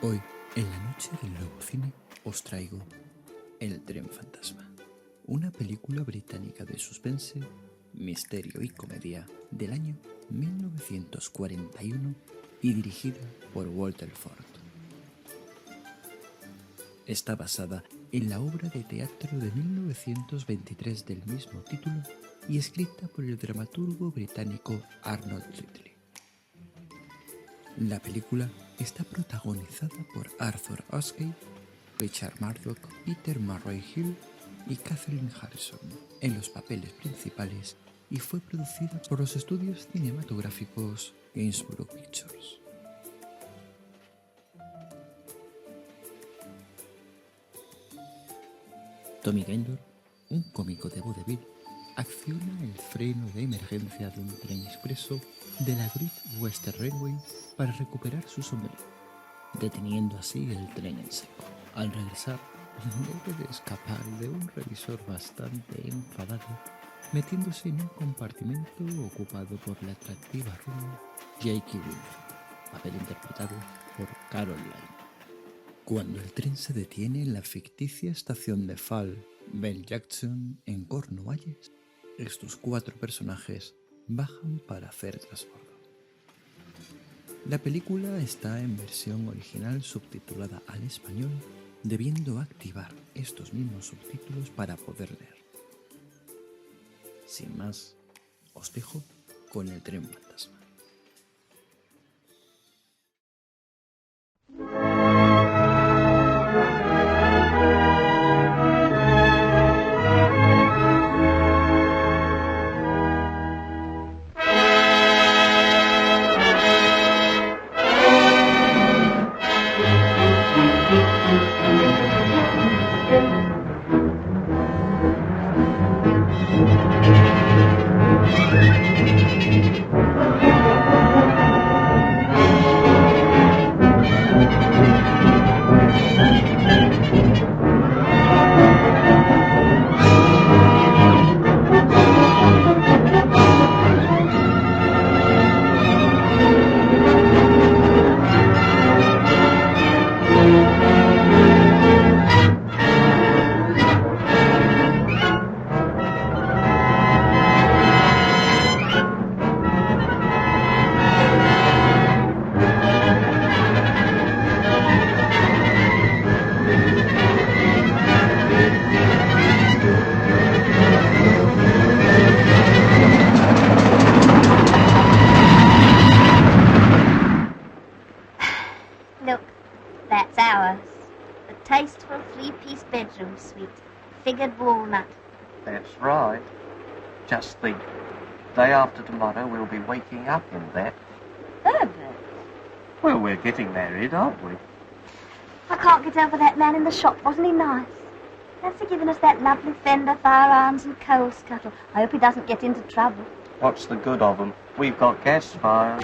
Hoy, en la Noche del Lobo Cine, os traigo El tren fantasma, una película británica de suspense, misterio y comedia del año 1941 y dirigida por Walter Forde. Está basada en la obra de teatro de 1923 del mismo título y escrita por el dramaturgo británico Arnold Ridley. La película está protagonizada por Arthur Askey, Richard Murdoch, Peter Murray-Hill y Kathleen Harrison en los papeles principales y fue producida por los estudios cinematográficos Gainsborough Pictures. Tommy Gainsborough, un cómico de vodevil, acciona el freno de emergencia de un tren expreso de la V.O.S.E Railway para recuperar su sombrero, deteniendo así el tren en seco. Al regresar, debe de escapar de un revisor bastante enfadado, metiéndose en un compartimento ocupado por la atractiva rubia Jackie Wilson, papel interpretado por Caroline. Cuando el tren se detiene en la ficticia estación de Fall Bell Jackson en Cornualles, estos cuatro personajes bajan para hacer transbordo. La película está en versión original subtitulada al español, debiendo activar estos mismos subtítulos para poder leer. Sin más, os dejo con el tren fantasma. Look, that's ours. The tasteful three-piece bedroom suite. Figured walnut. That's right. Just think, day after tomorrow we'll be waking up in that. Herbert. Well, we're getting married, aren't we? I can't get over that man in the shop. Wasn't he nice? Fancy giving us that lovely fender, firearms and coal scuttle. I hope he doesn't get into trouble. What's the good of them? We've got gas fire.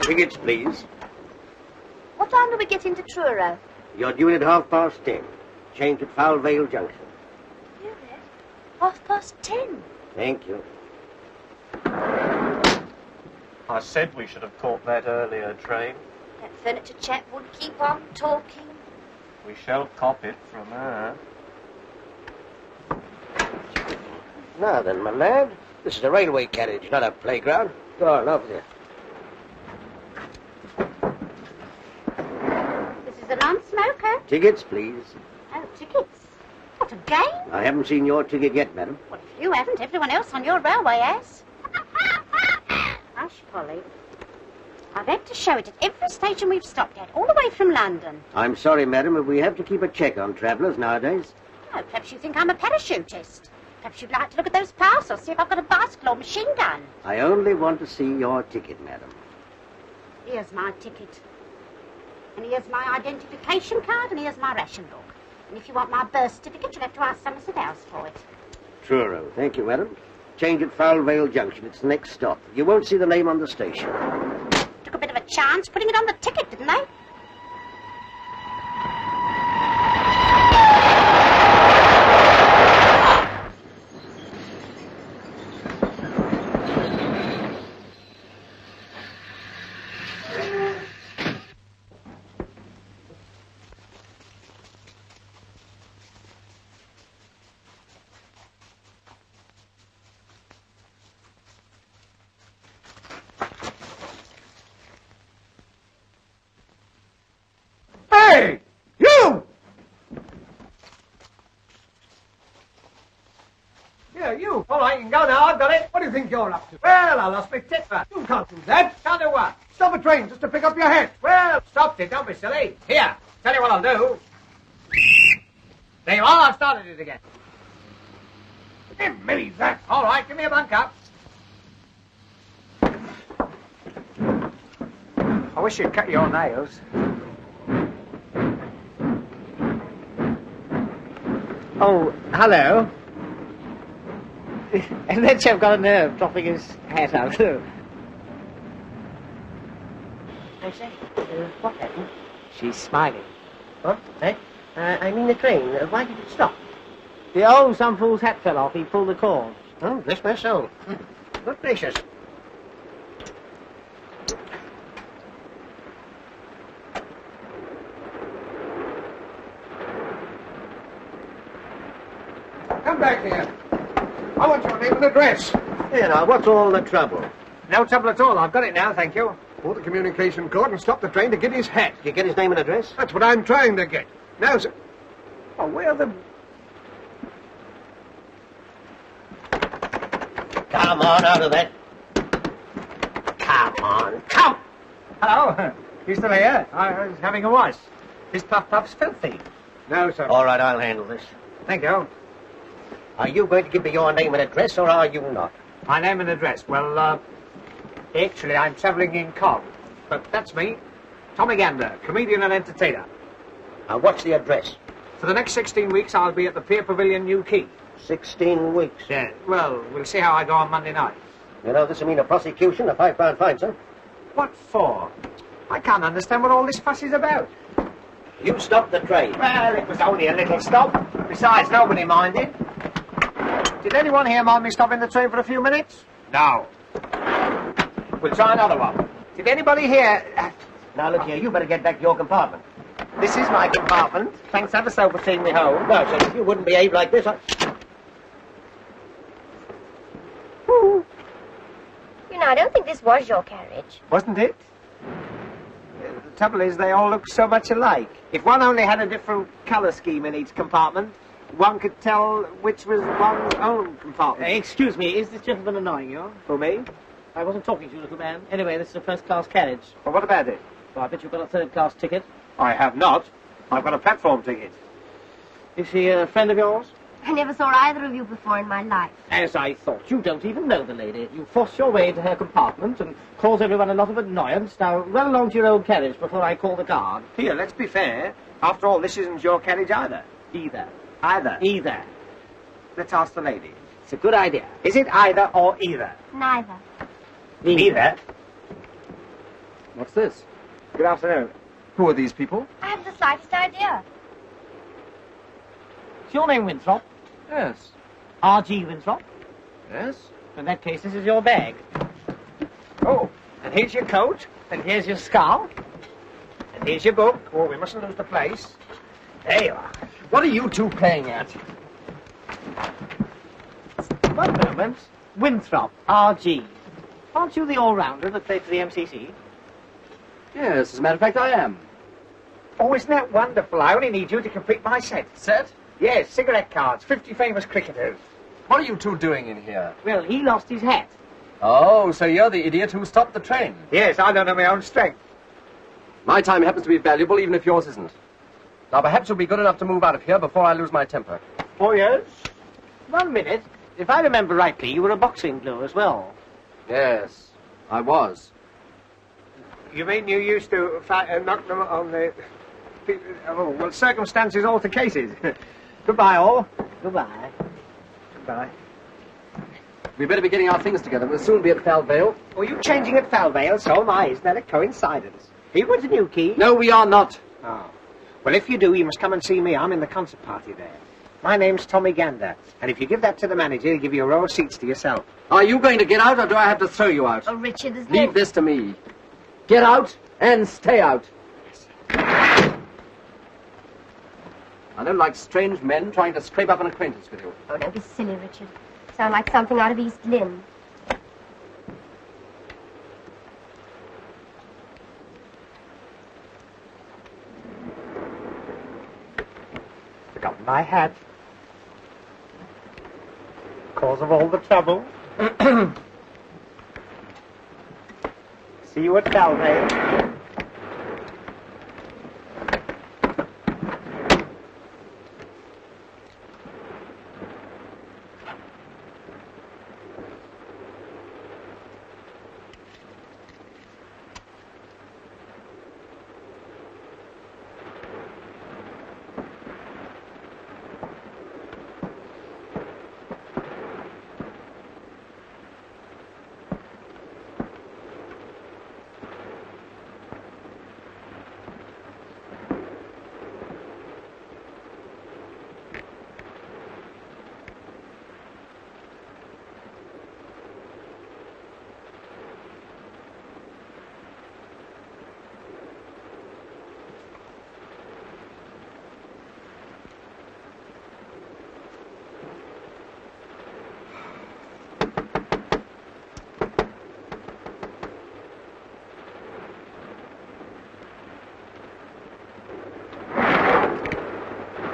Tickets, please. What time do we get into Truro? You're due in at 10:30. Change at Foul Vale Junction. You there? 10:30. Thank you. I said we should have caught that earlier train. That furniture chap would keep on talking. We shall cop it from her. Now then, my lad, this is a railway carriage, not a playground. Go on, over there. This is a non-smoker. Tickets, please. Oh, tickets. What a game. I haven't seen your ticket yet, madam. Well, if you haven't, everyone else on your railway has. Hush, Polly. I've had to show it at every station we've stopped at, all the way from London. I'm sorry, madam, but we have to keep a check on travellers nowadays. Oh, perhaps you think I'm a parachutist. Perhaps you'd like to look at those parcels, see if I've got a bicycle or machine gun. I only want to see your ticket, madam. Here's my ticket. And here's my identification card, and here's my ration book. And if you want my birth certificate, you'll have to ask Somerset House for it. Truro. Thank you, madam. Change at Foul Vale Junction. It's the next stop. You won't see the name on the station. Took a bit of a chance putting it on the ticket, didn't they? right, you can go now. I've got it. What do you think you're up to? Well, I lost my tipper. You can't do that. Can't do what? Stop a train just to pick up your head. Well, stopped it. Don't be silly. Here, tell you what I'll do. There you are. I've started it again. Give me that. All right, give me a bunk up. I wish you'd cut your nails. Oh, hello. And that chap got a nerve dropping his hat out. I say, what happened? She's smiling. What? Eh? I mean the train. Why did it stop? Some fool's hat fell off. He pulled the cord. Oh, bless my soul. Good gracious. Come back here. I want your name and address. Here now, what's all the trouble? No trouble at all. I've got it now, thank you. Pull the communication cord and stop the train to get his hat. Did you get his name and address? That's what I'm trying to get. Now, sir. Oh, where the... Come on, out of that. Come on, come! Hello. You still here? I was having a wash. This puff's filthy. Now, sir. All right, I'll handle this. Thank you. Are you going to give me your name and address, or are you not? My name and address. Well, actually, I'm travelling in Cog. But that's me. Tommy Gander, comedian and entertainer. And what's the address? For the next 16 weeks, I'll be at the Pier Pavilion, New Quay. 16 weeks. Yeah, well, we'll see how I go on Monday night. You know, this will mean a prosecution, a £5 fine, sir. What for? I can't understand what all this fuss is about. You stopped the train. Well, it was only a little stop. Besides, nobody minded. Did anyone here mind me stopping the train for a few minutes? No. We'll try another one. Did anybody here... Now, look here, you better get back to your compartment. This is my compartment. Thanks ever so for seeing me home. No, sir, if you wouldn't behave like this, You know, I don't think this was your carriage. Wasn't it? The trouble is, they all look so much alike. If one only had a different colour scheme in each compartment, one could tell which was one's own compartment. Excuse me, is this gentleman annoying you? For me? I wasn't talking to you, little man. Anyway, this is a first-class carriage. Well, what about it? Well, I bet you've got a third-class ticket. I have not. I've got a platform ticket. Is she a friend of yours? I never saw either of you before in my life. As I thought. You don't even know the lady. You force your way into her compartment and cause everyone a lot of annoyance. Now, run along to your own carriage before I call the guard. Here, let's be fair. After all, this isn't your carriage either. Either. Either. Either. Let's ask the lady. It's a good idea. Is it either or either? Neither. Neither. What's this? Good afternoon. Who are these people? I haven't the slightest idea. Is your name Winthrop? Yes. R.G. Winthrop? Yes? In that case, this is your bag. Oh, and here's your coat. And here's your scarf. And here's your book. Oh, we mustn't lose the place. There you are. What are you two playing at? One moment. Winthrop, R.G. Aren't you the all-rounder that played for the MCC? Yes, as a matter of fact, I am. Oh, isn't that wonderful? I only need you to complete my set. Set? Yes, cigarette cards, 50 famous cricketers. What are you two doing in here? Well, he lost his hat. Oh, so you're the idiot who stopped the train. Yes, I don't know my own strength. My time happens to be valuable, even if yours isn't. Now, perhaps you'll be good enough to move out of here before I lose my temper. Oh, yes? 1 minute. If I remember rightly, you were a boxing glue as well. Yes, I was. You mean you used to knock them on the... Oh, well, circumstances alter cases. Goodbye, all. Goodbye. Goodbye. We'd better be getting our things together. We'll soon be at Falvale. Oh, you changing at Falvale? So am I. Isn't that a coincidence? Are you going to New Quay? No, we are not. Oh. Well, if you do, you must come and see me. I'm in the concert party there. My name's Tommy Gander. And if you give that to the manager, he'll give you a row of seats to yourself. Are you going to get out, or do I have to throw you out? Oh, Richard, there's Leave this to me. Get out and stay out. I don't like strange men trying to scrape up an acquaintance with you. Oh, don't be silly, Richard. Sound like something out of East Lynne. Forgotten my hat. Cause of all the trouble. See you at Balvale.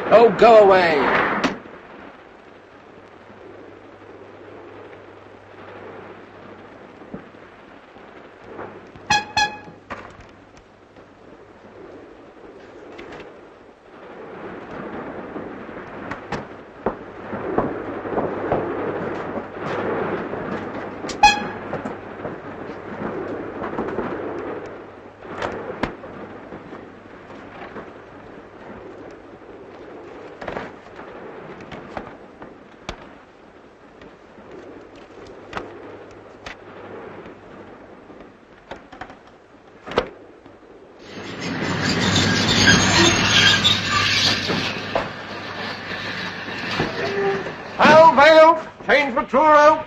Oh, go away! Change for Truro.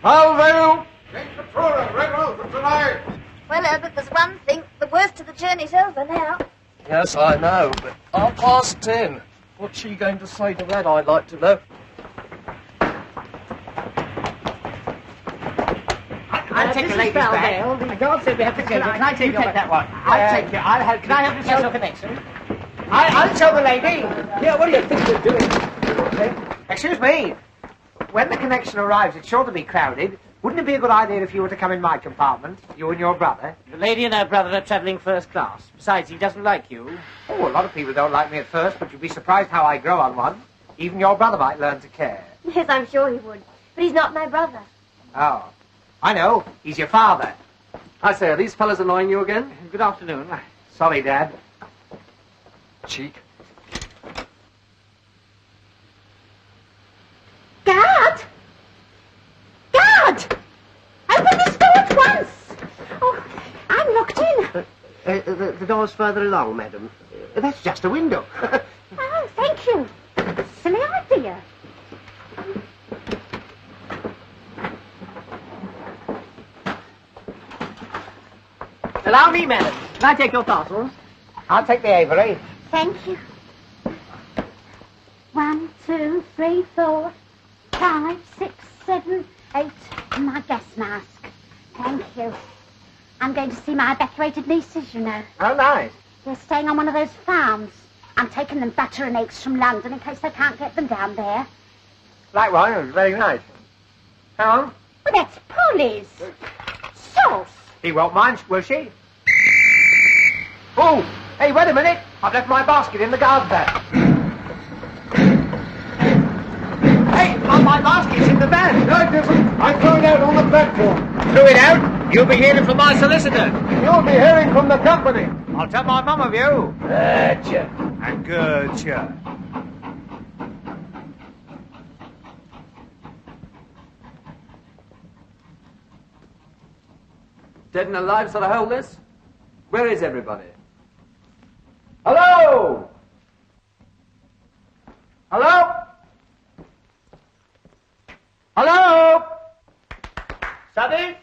Valvale. Change for Truro. Red Road for tonight. Well, Herbert, there's one thing. The worst of the journey's over now. Yes, I know, but 10:30. What's she going to say to that, I'd like to know? I'll take the ladies back. The guard said we have to take it. Can I take that one? I'll take it. I'll help you. Can I have the social connection? I'll tell the lady. Yeah, what do you think you're doing? Excuse me. When the connection arrives, it's sure to be crowded. Wouldn't it be a good idea if you were to come in my compartment, you and your brother? The lady and her brother are travelling first class. Besides, he doesn't like you. Oh, a lot of people don't like me at first, but you'd be surprised how I grow on one. Even your brother might learn to care. Yes, I'm sure he would. But he's not my brother. Oh, I know. He's your father. I say, are these fellas annoying you again? Good afternoon. Sorry, Dad. Cheek. Guard! Guard! Open this door at once! Oh, I'm locked in. The door's further along, madam. That's just a window. Oh, thank you. Silly idea. Allow me, madam. Can I take your parcels? I'll take the Avery. Thank you. 1, 2, 3, 4, 5, 6, 7, 8. And my gas mask. Thank you. I'm going to see my evacuated nieces, you know. Oh, nice. They're staying on one of those farms. I'm taking them butter and eggs from London in case they can't get them down there. Likewise, very nice. Helen? Well, that's Polly's. Sauce. He won't mind, will she? Oh, hey, wait a minute. I've left my basket in the guard's van. Hey, my basket's in the van. No different. I threw it out on the platform. Threw it out? You'll be hearing from my solicitor. You'll be hearing from the company. I'll tell my mum of you. Gotcha. And gotcha. Dead and alive sort of hold this? Where is everybody? Hello? Hello? Hello? Studies?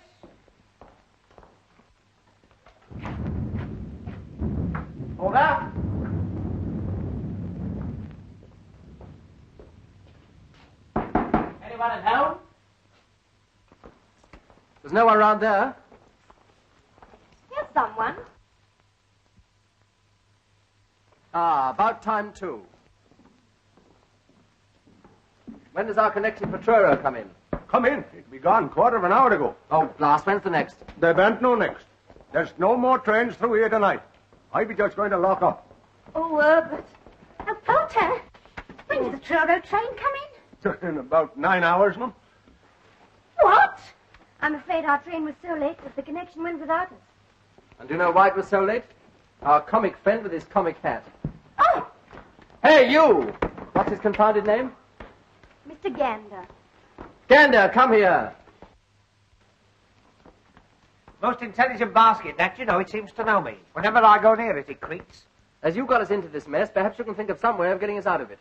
Over? Anyone at home? There's no one around there. Here's someone. Ah, about time too. When does our connection for Truro come in? Come in. It'll be gone quarter of an hour ago. Oh, blast. When's the next? There ben't no next. There's no more trains through here tonight. I be just going to lock up. Oh, but... Oh, Walter, when's the Truro train come in? In about 9 hours, ma'am. What? I'm afraid our train was so late that the connection went without us. And do you know why it was so late? Our comic friend with his comic hat. Oh, Hey, you! What's his confounded name? Mr. Gander. Gander, come here. Most intelligent basket, that, you know. It seems to know me. Whenever I go near it, it creaks. As you got us into this mess, perhaps you can think of some way of getting us out of it.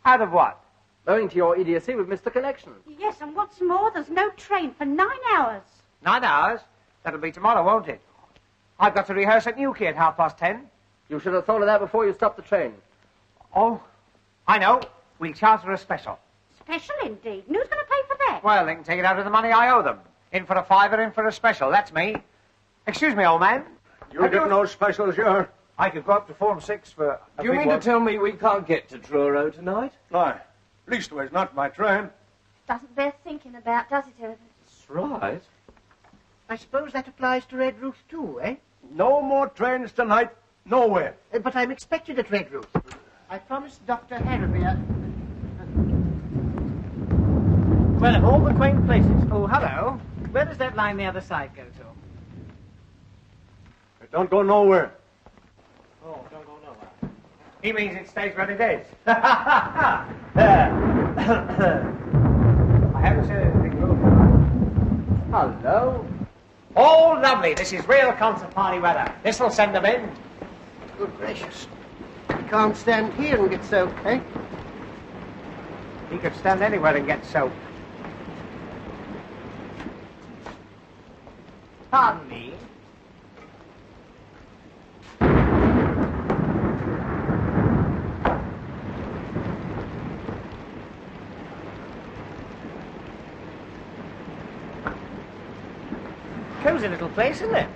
Out of what? Owing to your idiocy, we've missed the connection. Yes, and what's more, there's no train for 9 hours. 9 hours? That'll be tomorrow, won't it? I've got to rehearse at Newquay at 10:30. You should have thought of that before you stopped the train. Oh, I know. We'll charter a special. Special indeed. And who's going to pay for that? Well, they can take it out of the money I owe them. In for a fiver, in for a special. That's me. Excuse me, old man. You're getting those specials, you're... I could go up to Form 6 for a Do you big mean one. to tell me we can't get to Truro tonight? Aye. Leastways, not by train. Doesn't bear thinking about, does it, Herbert? That's right. I suppose that applies to Red Roof too, eh? No more trains tonight. Nowhere. But I'm expected at Red Roof. I promised Dr. Harrowby. Well, of all the quaint places. Oh, hello. Where does that line the other side go to? It don't go nowhere. Oh, don't go nowhere. He means it stays where it is. I haven't said anything rude. Hello. Oh, lovely. This is real concert party weather. This'll send them in. Good gracious. You can't stand here and get soaked, eh? He could stand anywhere and get soaked. Pardon me. Cozy little place, isn't it?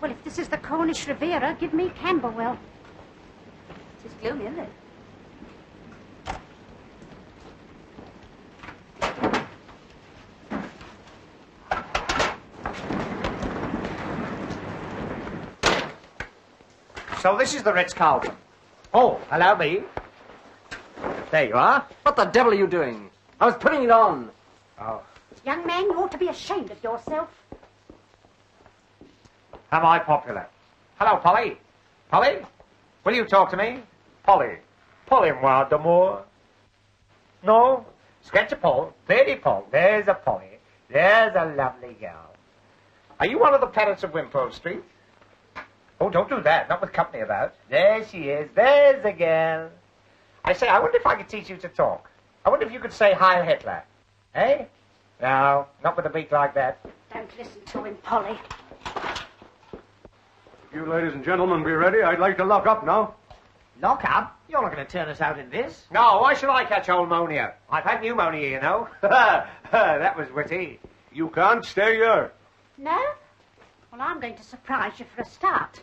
Well, if this is the Cornish Riviera, give me Camberwell. It's gloomy, isn't it? So this is the Ritz-Carlton. Oh, allow me. There you are. What the devil are you doing? I was putting it on. Oh. Young man, you ought to be ashamed of yourself. Am I popular? Hello, Polly. Polly? Will you talk to me? Polly. Polly-moi d'amour. No? Sketch a Paul. Pretty Paul. There's a Polly. There's a lovely girl. Are you one of the parrots of Wimpole Street? Oh, don't do that. Not with company about. There she is. There's the girl. I say, I wonder if I could teach you to talk. I wonder if you could say Heil Hitler. Eh? No, not with a beat like that. Don't listen to him, Polly. You ladies and gentlemen be ready. I'd like to lock up now. Lock up? You're not going to turn us out in this. No, why should I catch pneumonia? I've had pneumonia, you know. That was witty. You can't stay here. No? Well, I'm going to surprise you for a start.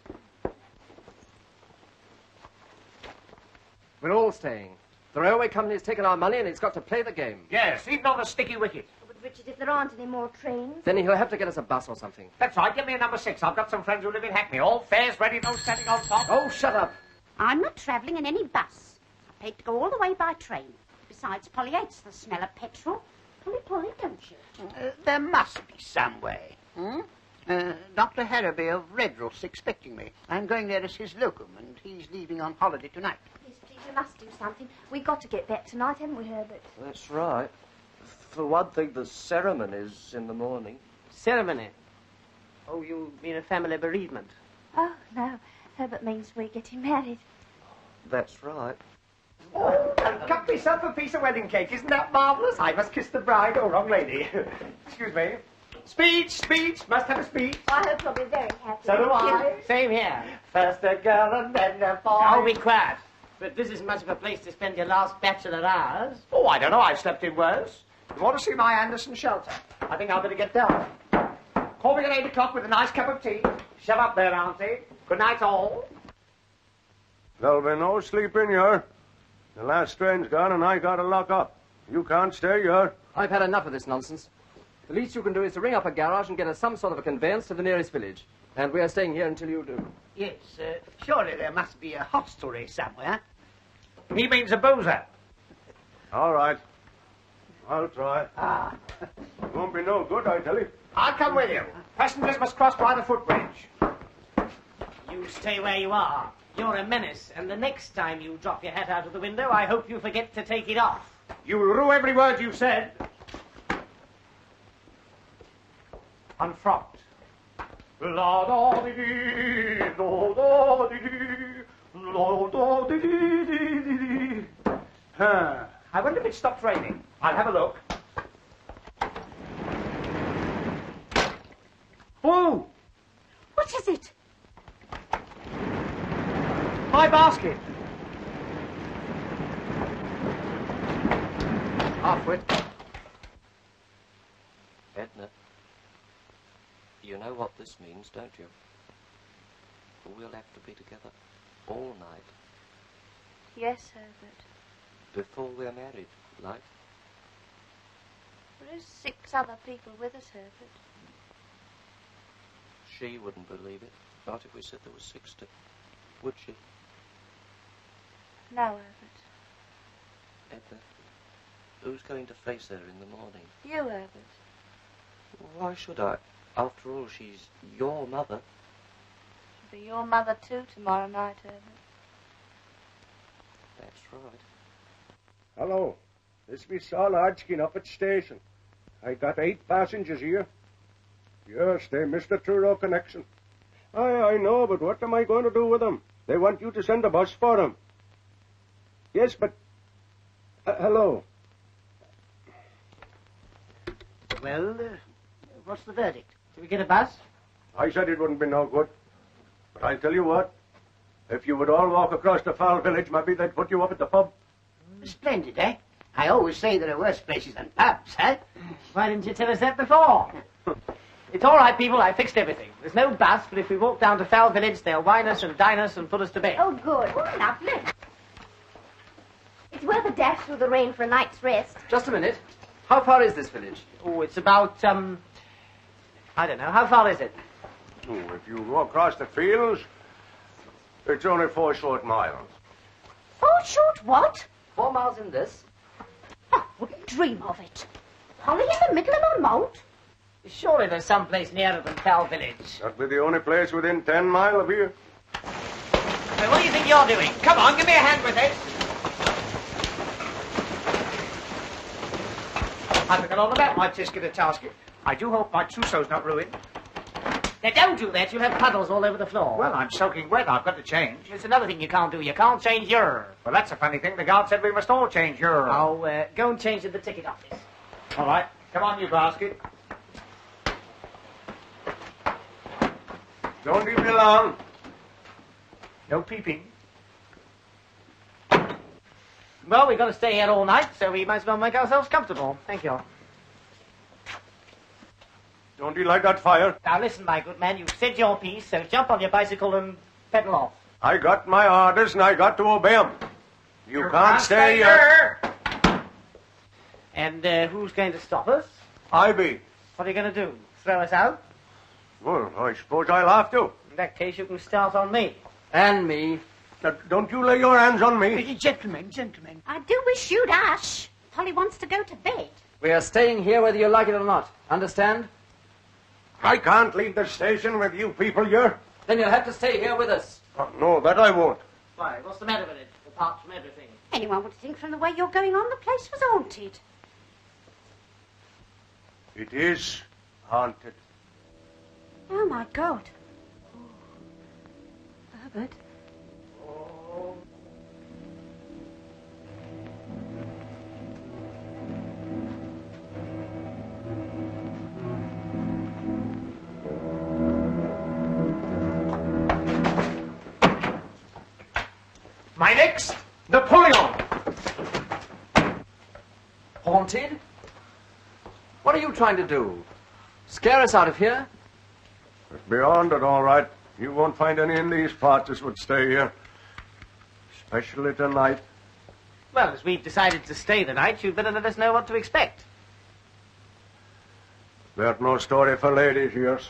We're all staying. The railway company has taken our money and it's got to play the game. Yes, even on the sticky wicket. But, Richard, if there aren't any more trains... Then he'll have to get us a bus or something. That's right, get me a number 6. I've got some friends who live in Hackney. All fares ready, no standing on top. Oh, shut up. I'm not travelling in any bus. I paid to go all the way by train. Besides, Polly hates the smell of petrol. Polly, don't you? There must be some way. Dr. Harrowby of Redruth's expecting me. I'm going there as his locum, and he's leaving on holiday tonight. Yes, please, we must do something. We've got to get back tonight, haven't we, Herbert? That's right. For one thing, the ceremony's in the morning. Ceremony? Oh, you mean a family bereavement? Oh, no. Herbert means we're getting married. That's right. Oh, I've cut myself a piece of wedding cake. Isn't that marvellous? I must kiss the bride. Oh, wrong lady. Excuse me. Speech. Must have a speech. I hope you'll be very happy. So do I. Same here. First a girl and then a boy. Oh, be quiet. But this isn't much of a place to spend your last bachelor hours. Oh, I don't know. I've slept in worse. You want to see my Anderson shelter? I think I'll better get down. Call me at 8 o'clock with a nice cup of tea. Shut up there, Auntie. Good night, all. There'll be no sleep in here. The last train's gone and I gotta lock up. You can't stay here. I've had enough of this nonsense. The least you can do is to ring up a garage and get us some sort of a conveyance to the nearest village. And we are staying here until you do. Yes, surely there must be a hostelry somewhere. He means a boozer. All right. I'll try. Ah. Won't be no good, I tell you. I'll come with you. Passengers must cross by the footbridge. You stay where you are. You're a menace, and the next time you drop your hat out of the window, I hope you forget to take it off. You'll rue every word you've said. Unfrocked. La-da-dee-dee, la-da-dee-dee, la-da-dee-dee-dee-dee. I wonder if it stopped raining. I'll have a look. Oh! What is it? My basket. Halfwit. Edna, you know what this means, don't you? We'll have to be together all night. Yes, Herbert. Before we're married, like. There is 6 other people with us, Herbert. She wouldn't believe it. Not if we said there was 60. Would she? No, Herbert. Edna, who's going to face her in the morning? You, Herbert. Why should I? After all, she's your mother. She'll be your mother, too, tomorrow night, Herbert. That's right. Hello. This is Saul Hodgkin up at station. I got 8 passengers here. Yes, they missed the Truro connection. I know, but what am I going to do with them? They want you to send a bus for them. Yes, but... hello. Well, what's the verdict? Did we get a bus? I said it wouldn't be no good. But I'll tell you what. If you would all walk across the foul village, maybe they'd put you up at the pub. Splendid, eh? I always say there are worse places than pubs, eh? Why didn't you tell us that before? It's all right, people. I fixed everything. There's no bus, but if we walk down to Foul Village, they'll wine us and dine us and put us to bed. Oh, good. Oh, lovely. It's worth a dash through the rain for a night's rest. Just a minute. How far is this village? Oh, it's about, I don't know. How far is it? Oh, if you go across the fields, it's only 4 short miles. 4 short what? 4 miles in this. I wouldn't dream of it. Holly in the middle of a moat? Surely there's some place nearer than Foul Village. That'd be the only place within 10 miles of here. Hey, what do you think you're doing? Come on, give me a hand with it. I forgot all about my tisket tasket. I do hope my trousseau's not ruined. Now, don't do that. You'll have puddles all over the floor. Well, I'm soaking wet. I've got to change. There's another thing you can't do. You can't change your. Well, that's a funny thing. The guard said we must all change your... Oh, go and change at the ticket office. All right. Come on, you basket. Don't leave me alone. No peeping. Well, we've got to stay here all night, so we might as well make ourselves comfortable. Thank you. Don't you like that fire? Now, listen, my good man. You've said your piece, so jump on your bicycle and pedal off. I got my orders and I got to obey them. You can't stay here. And who's going to stop us? I be. What are you going to do? Throw us out? Well, I suppose I'll have to. In that case, you can start on me. And me. Now, don't you lay your hands on me. Gentlemen. I do wish you'd hush. Holly wants to go to bed. We are staying here whether you like it or not. Understand? I can't leave the station with you people here. Then you'll have to stay here with us. Oh, no, that I won't. Why, what's the matter with it, apart from everything? Anyone would think from the way you're going on the place was haunted. It is haunted. Oh, my God. Herbert. My next, Napoleon. Haunted? What are you trying to do? Scare us out of here? It's beyond it, all right. You won't find any in these parts that would stay here. Especially tonight. Well, as we've decided to stay the night, you'd better let us know what to expect. There's no story for ladies, yours.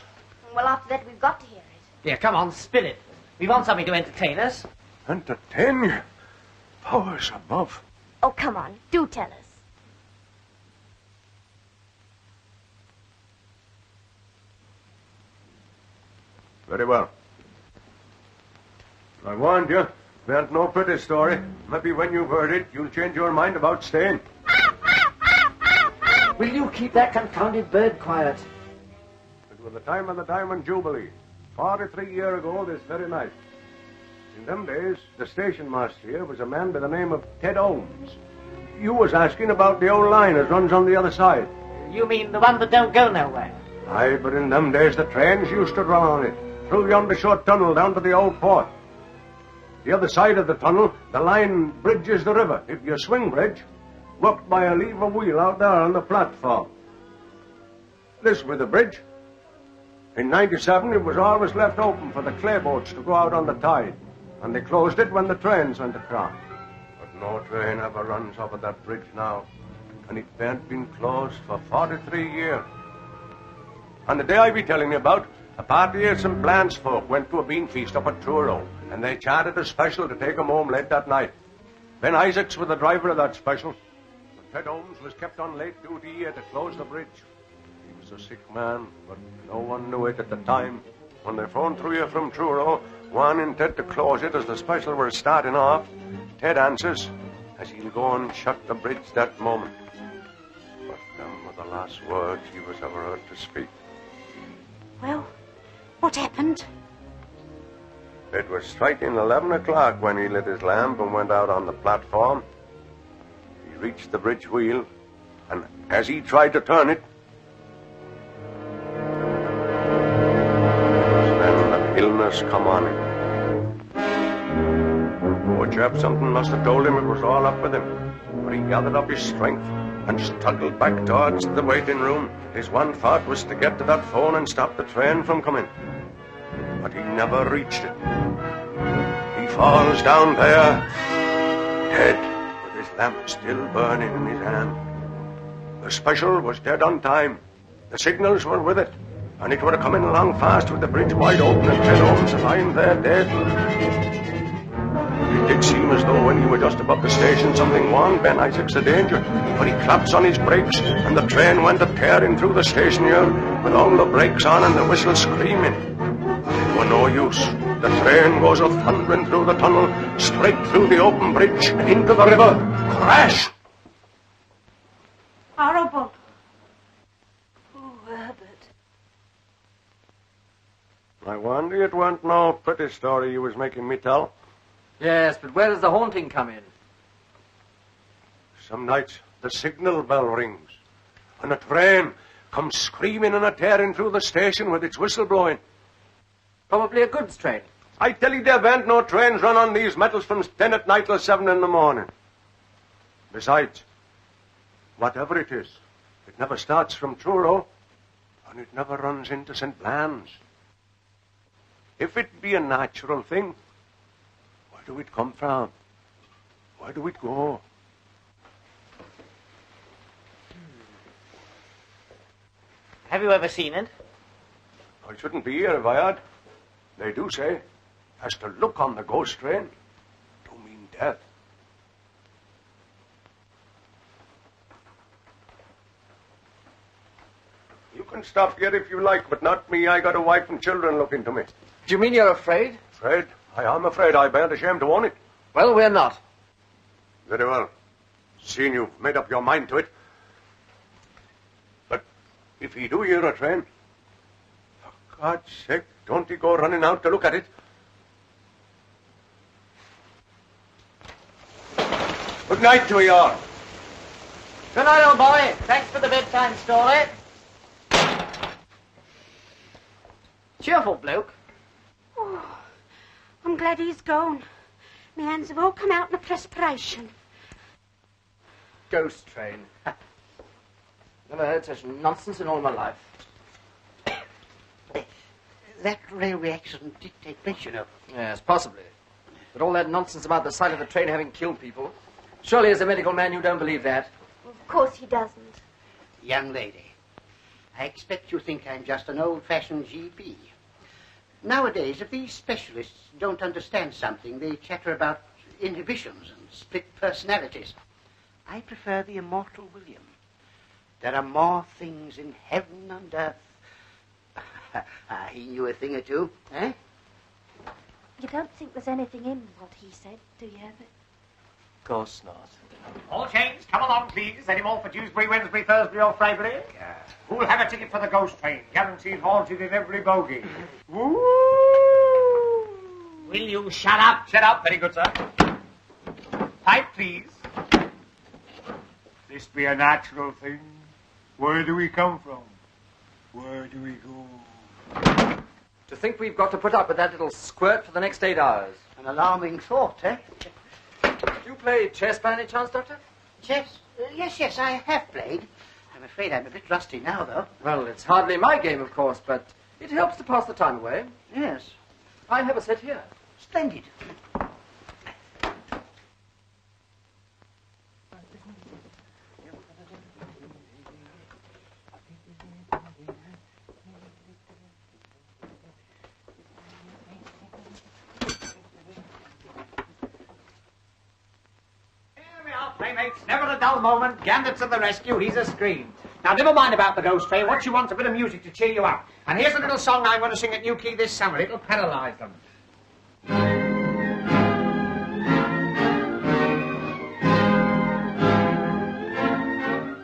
Well, after that, we've got to hear it. Yeah, come on, spill it. We want something to entertain us. Entertain you? Powers above. Oh, come on. Do tell us. Very well. I warned you. There's no pretty story. Maybe when you've heard it, you'll change your mind about staying. Will you keep that confounded bird quiet? It was the time of the Diamond Jubilee. 43 years ago this very night. In them days, the station master here was a man by the name of Ted Holmes. You was asking about the old line that runs on the other side. You mean the one that don't go nowhere? Aye, but in them days the trains used to run on it, through yonder short tunnel down to the old port. The other side of the tunnel, the line bridges the river. If you swing bridge, worked by a lever wheel out there on the platform. This was the bridge. In 97, it was always left open for the clay boats to go out on the tide, and they closed it when the trains went across. But no train ever runs over that bridge now, and it ain't been closed for 43 years. On the day I be telling you about, a party of St. Blanche folk went to a bean feast up at Truro, and they chartered a special to take 'em home late that night. Ben Isaacs was the driver of that special. But Ted Holmes was kept on late duty here to close the bridge. He was a sick man, but no one knew it at the time. When they phoned through here from Truro, wanting Ted to close it as the special were starting off, Ted answers as he'll go and shut the bridge that moment. But them were the last words he was ever heard to speak. Well, what happened? It was striking 11 o'clock when he lit his lamp and went out on the platform. He reached the bridge wheel, and as he tried to turn it, then that illness come on him. Poor chap, something must have told him it was all up with him. But he gathered up his strength and struggled back towards the waiting room. His one thought was to get to that phone and stop the train from coming. But he never reached it. He falls down there, dead, with his lamp still burning in his hand. The special was dead on time. The signals were with it, and it were coming along fast with the bridge wide open and Ted Holmes lying there dead. It did seem as though when he was just above the station, something warned Ben Isaacs of danger, but he claps on his brakes, and the train went a-tearing through the station here, with all the brakes on and the whistle screaming. It were no use. The train goes a-thundering through the tunnel, straight through the open bridge, and into the river. Crash! Horrible. Oh, Herbert. I wonder it weren't no pretty story you was making me tell. Yes, but where does the haunting come in? Some nights the signal bell rings, and a train comes screaming and a-tearing through the station with its whistle blowing. Probably a goods train. I tell you, there ain't no trains run on these metals from 10 at night till 7 in the morning. Besides, whatever it is, it never starts from Truro, and it never runs into St. Blanche. If it be a natural thing, where do it come from? Where do it go? Have you ever seen it? I shouldn't be here if I had. They do say, as to look on the ghost train, do mean death. You can stop here if you like, but not me. I got a wife and children looking to me. Do you mean you're afraid? Afraid? I am afraid. I ain't ashamed to own it. Well, we're not. Very well. Seeing you've made up your mind to it. But if he do hear a train, for God's sake, don't he go running out to look at it. Good night to you all. Good night, old boy. Thanks for the bedtime story. Cheerful bloke. Oh, I'm glad he's gone. My hands have all come out in a perspiration. Ghost train. Never heard such nonsense in all my life. That railway accident did take place, you know. Yes, possibly. But all that nonsense about the sight of the train having killed people, Surely as a medical man you don't believe that. Of course he doesn't. Young lady, I expect you think I'm just an old-fashioned GP. Nowadays, if these specialists don't understand something, they chatter about inhibitions and split personalities. I prefer the immortal William. There are more things in heaven and earth. He knew a thing or two, eh? You don't think there's anything in what he said, do you, Herbert? Of course not. All chains, come along, please. Any more for Dewsbury, Wednesbury, Thursbury, or Freybury? Who'll have a ticket for the ghost train? Guaranteed haunted in every bogie. Woo! Will you shut up? Shut up. Very good, sir. Pipe, please. This be a natural thing. Where do we come from? Where do we go? To think we've got to put up with that little squirt for the next 8 hours. An alarming thought, eh? Do you play chess by any chance, Doctor? Chess? Yes, I have played. I'm afraid I'm a bit rusty now, though. Well, it's hardly my game, of course, but it helps to pass the time away. Yes. I have a set here. Splendid. Playmates, never a dull moment. Gambit to the rescue, he's a scream. Now, never mind about the ghost train. What you want's a bit of music to cheer you up. And here's a little song I'm going to sing at New Key this summer. It'll paralyse them.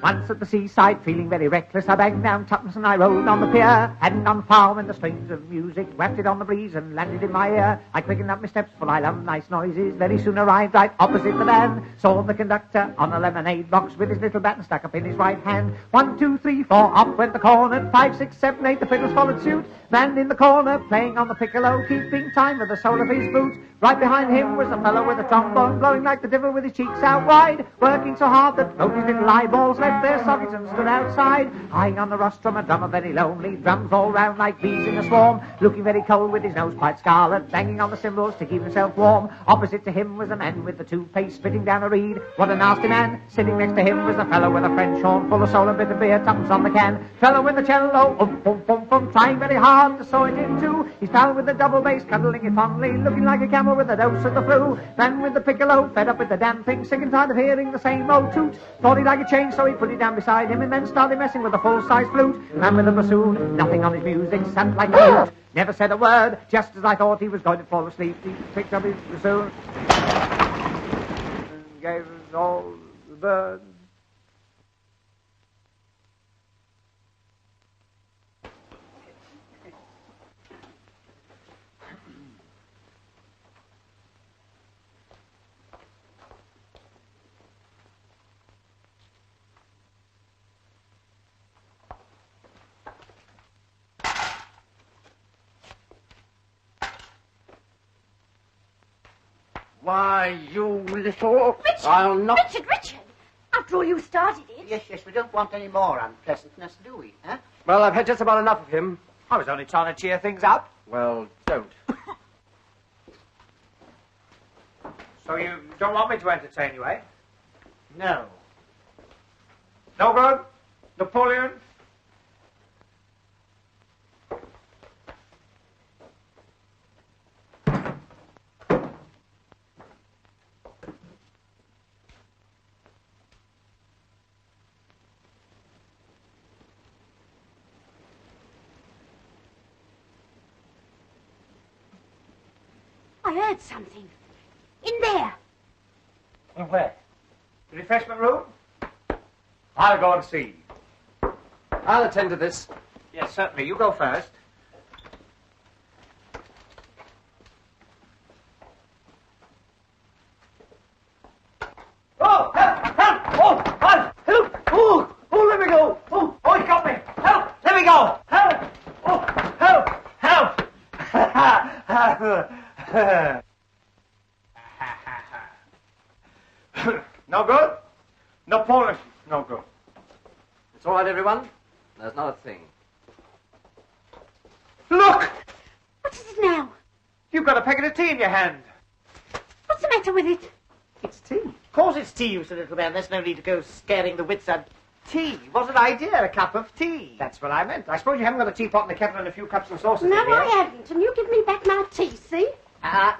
Once at the seaside, feeling very reckless, I banged down tuppence and I rode on the pier. Hadn't gone far when the strains of music wafted on the breeze and landed in my ear. I quickened up my steps, for I love nice noises. Very soon arrived right opposite the van. Saw the conductor on a lemonade box with his little baton stuck up in his right hand. 1, 2, 3, 4, up went the cornet. 5, 6, 7, 8, the fiddles followed suit. Man in the corner, playing on the piccolo, keeping time with the sole of his boot. Right behind him was a fellow with a trombone, blowing like the devil with his cheeks out wide, working so hard that both his little eyeballs left their sockets and stood outside. High on the rostrum, a drummer very lonely, drums all round like bees in a swarm, looking very cold with his nose quite scarlet, banging on the cymbals to keep himself warm. Opposite to him was a man with the toothpaste spitting down a reed. What a nasty man! Sitting next to him was a fellow with a French horn full of soul and bit of beer, tuppence on the can. Fellow with the cello, trying very hard to saw it in two. His pal with the double bass, cuddling it fondly, looking like a camel with a dose of the flu. Man with the piccolo, fed up with the damn thing, sick and tired of hearing the same old toot. Thought he'd like a change, so he put it down beside him and then started messing with a full-size flute. Man with the bassoon, nothing on his music, sat like a mute. Never said a word, just as I thought he was going to fall asleep. He picked up his bassoon and gave us all the birds. Why, you little... Richard! I'll not... Richard! After all, you started it. Yes, we don't want any more unpleasantness, do we, huh? Well, I've had just about enough of him. I was only trying to cheer things up. Well, don't. So you don't want me to entertain you, eh? No. No good? Napoleon? I heard something. In there. And where? The refreshment room? I'll go and see. I'll attend to this. Yes, certainly. You go first. Oh, help! Oh, help! Oh, let me go! Oh, he got me! Help! Let me go! Help! Oh, help! No good? Napoleon, no good. It's all right, everyone. There's not a thing. Look! What is it now? You've got a packet of tea in your hand. What's the matter with it? It's tea. Of course it's tea, you little man. There's no need to go scaring the wits out. Tea? What an idea, a cup of tea. That's what I meant. I suppose you haven't got a teapot and a kettle and a few cups and saucers No, in here? I haven't. And you give me back my tea, see?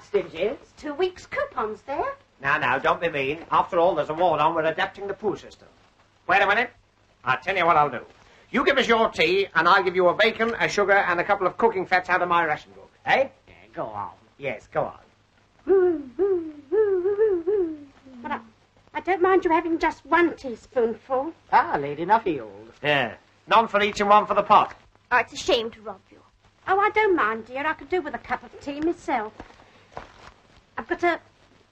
Stingy. It's 2 weeks' coupons there. Now, don't be mean. After all, there's a war on. We're adapting the poo system. Wait a minute. I'll tell you what I'll do. You give us your tea, and I'll give you a bacon, a sugar, and a couple of cooking fats out of my ration book. Eh? Yeah, go on. Yes, go on. But I don't mind you having just 1 teaspoonful. Lady Nuffield. Yeah. None for each and one for the pot. Oh, it's a shame to rob you. Oh, I don't mind, dear. I could do with a cup of tea myself. I've got a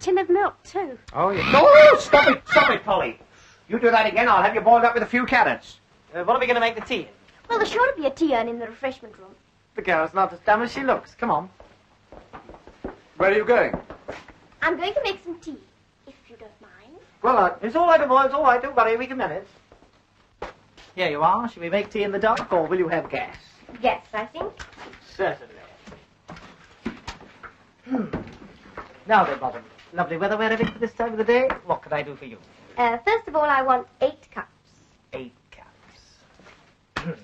tin of milk, too. Oh, yeah. No, stop it, Polly. You do that again, I'll have you boiled up with a few carrots. What are we going to make the tea in? Well, there's sure to be a tea urn in the refreshment room. The girl's not as dumb as she looks. Come on. Where are you going? I'm going to make some tea, if you don't mind. Well, it's all right, boy. It's all right. Don't worry. We can manage. Here you are. Shall we make tea in the dark, or will you have gas? Yes, I think. Certainly. Now then, Bottom. Lovely weather we're having for this time of the day. What can I do for you? First of all, I want 8 cups. 8 cups.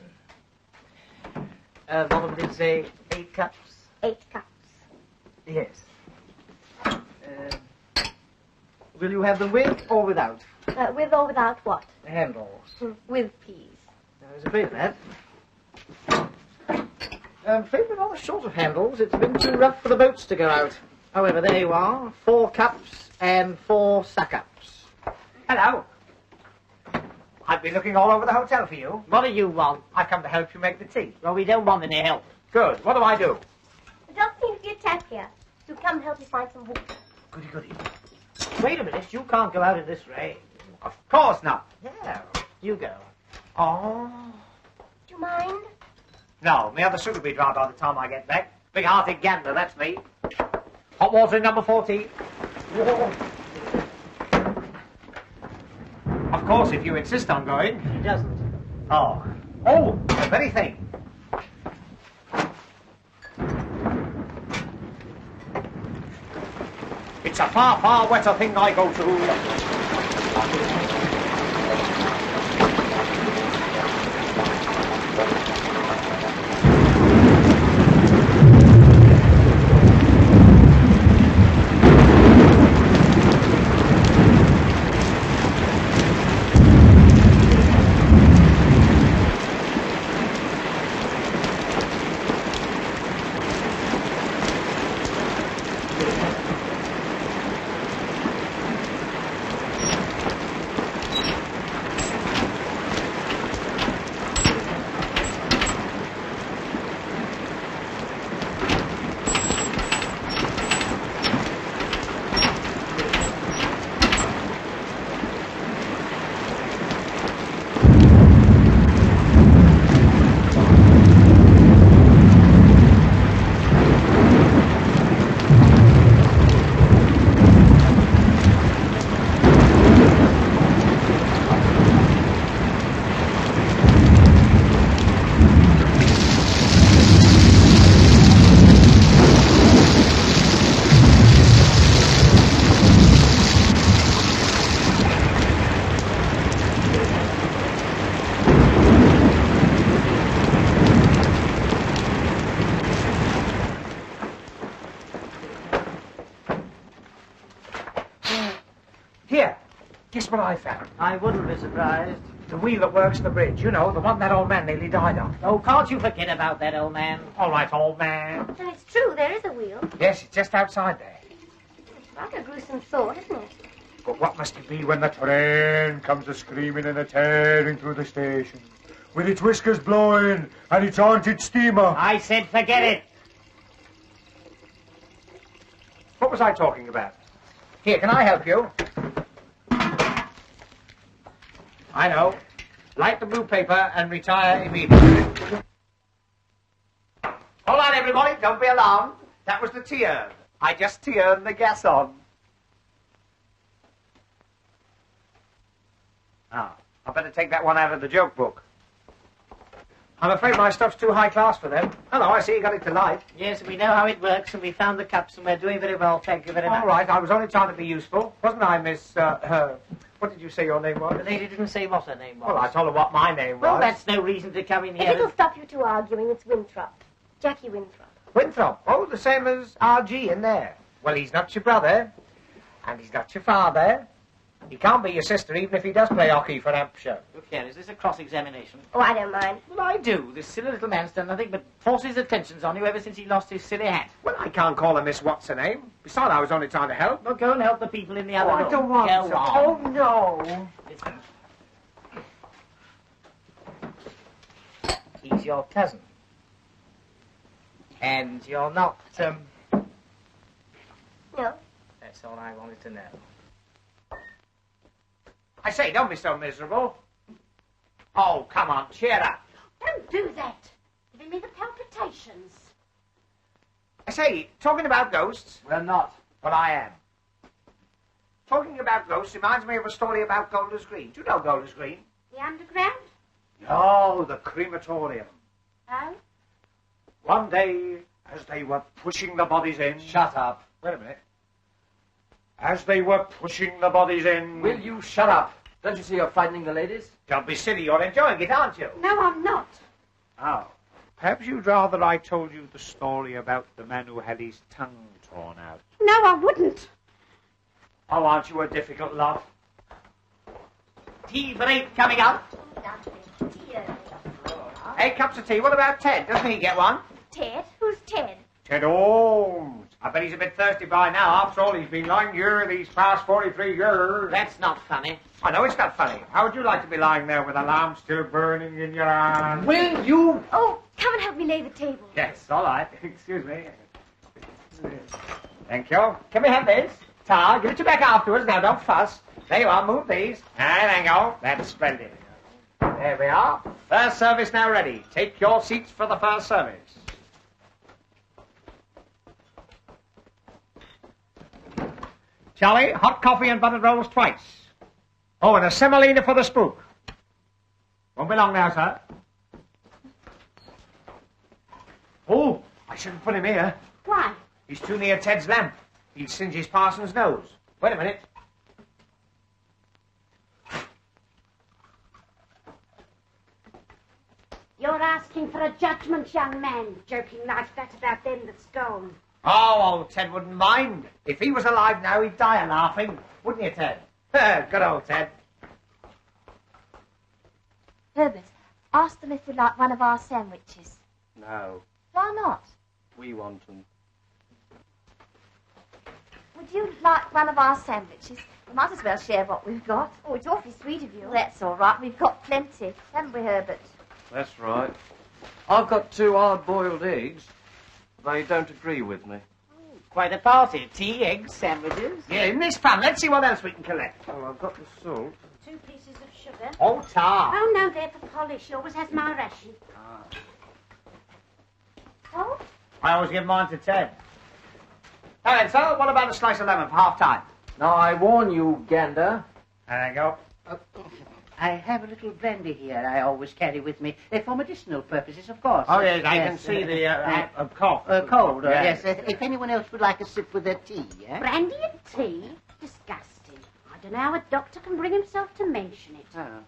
Bottom did say 8 cups? 8 cups. Yes. Will you have them with or without? With or without what? Handles. With, please. I was afraid of that. I'm afraid we're rather short of handles. It's been too rough for the boats to go out. However, there you are. 4 cups and 4 suck-ups. Hello. I've been looking all over the hotel for you. What do you want? I've come to help you make the tea. Well, we don't want any help. Good. What do I do? There doesn't seem to be a tap here. So come help me find some water. Goody. Wait a minute. You can't go out in this rain. Of course not. Yeah. You go. Oh. Do you mind? No, my other suit will be dry by the time I get back. Big-hearted gambler, that's me. Hot water in number 14. Whoa. Of course, if you insist on going. He doesn't. Oh, the very thing. It's a far, far wetter thing I go to. Guess what I found? I wouldn't be surprised. The wheel that works the bridge. You know, the one that old man nearly died on. Oh, can't you forget about that, old man? All right, old man. And it's true, there is a wheel. Yes, it's just outside there. It's like a gruesome thought, isn't it? But what must it be when the train comes a-screaming and a-tearing through the station, with its whiskers blowing and its haunted steamer? I said forget it. What was I talking about? Here, can I help you? I know. Light the blue paper and retire immediately. Hold on, everybody. Don't be alarmed. That was the tea urn. I just turned the gas on. Ah, I better take that one out of the joke book. I'm afraid my stuff's too high class for them. Hello, I see you got it to light. Yes, we know how it works, and we found the cups, and we're doing very well, thank you very much. All right, I was only trying to be useful. Wasn't I, Miss, what did you say your name was? The lady didn't say what her name was. Well, I told her what my name was. Well, that's no reason to come in If here. it'll stop you two arguing, it's Winthrop. Jackie Winthrop. Winthrop. Oh, the same as R.G. in there. Well, he's not your brother, and he's not your father. He can't be your sister, even if he does play hockey for Hampshire. Look here, is this a cross-examination? Oh, I don't mind. Well, I do. This silly little man's done nothing but force his attentions on you ever since he lost his silly hat. Well, I can't call her Miss What's-her-name. Besides, I was only trying to help. Well, go and help the people in the other room. I don't want Go to. on. Oh, no. Listen. He's your cousin. And you're not, No. That's all I wanted to know. I say, don't be so miserable. Oh, come on, cheer up. Don't do that. Giving me the palpitations. I say, talking about ghosts. We're not. Well, I am. Talking about ghosts reminds me of a story about Golders Green. Do you know Golders Green? The underground? No, the crematorium. Oh? One day, as they were pushing the bodies in... Shut up. Wait a minute. As they were pushing the bodies in... Will you shut up? Don't you see you're frightening the ladies? Don't be silly, you're enjoying it, aren't you? No, I'm not. Oh. Perhaps you'd rather I told you the story about the man who had his tongue torn out. No, I wouldn't. Oh, aren't you a difficult lot? Tea for 8 coming up. Hey, cups of tea. What about Ted? Doesn't he get one? Ted? Who's Ted? Ted Holmes. I bet he's a bit thirsty by now. After all, he's been lying here these past 43 years. That's not funny. I know it's not funny. How would you like to be lying there with a lamp still burning in your hand? Will you? Oh, come and help me lay the table. Yes, all right. Excuse me. Thank you. Can we have this? Tar, give it to back afterwards. Now, don't fuss. There you are. Move these. There you go. That's splendid. There we are. First service now ready. Take your seats for the first service. Charlie, hot coffee and buttered rolls twice. Oh, and a semolina for the spook. Won't be long now, sir. Oh, I shouldn't put him here. Why? He's too near Ted's lamp. He'd singe his parson's nose. Wait a minute. You're asking for a judgment, young man, joking like that about them that's gone. Oh, old Ted wouldn't mind. If he was alive now, he'd die a laughing. Wouldn't you, Ted? Good old Ted. Herbert, ask them if they'd like one of our sandwiches. No, Why not? we want them. Would you like one of our sandwiches? We might as well share what we've got. Oh, it's awfully sweet of you. Well, that's all right. We've got plenty. Haven't we, Herbert? That's right. I've got 2 hard-boiled eggs. They don't agree with me. Quite a party. Tea, eggs, sandwiches. Yeah, isn't this fun? Let's see what else we can collect. Well, I've got the salt. 2 pieces of sugar. Oh, tar. Oh, no, they're for polish. She always has my ration. Oh? I always give mine to Ted. All right, so what about a slice of lemon for half-time? Now, I warn you, Gander. There you go. I have a little brandy here I always carry with me, for medicinal purposes, of course. Oh, yes, I can see the cough. Cold, Yes. yes. If anyone else would like a sip with their tea, eh? Brandy and tea? Disgusting. I don't know how a doctor can bring himself to mention it. Oh.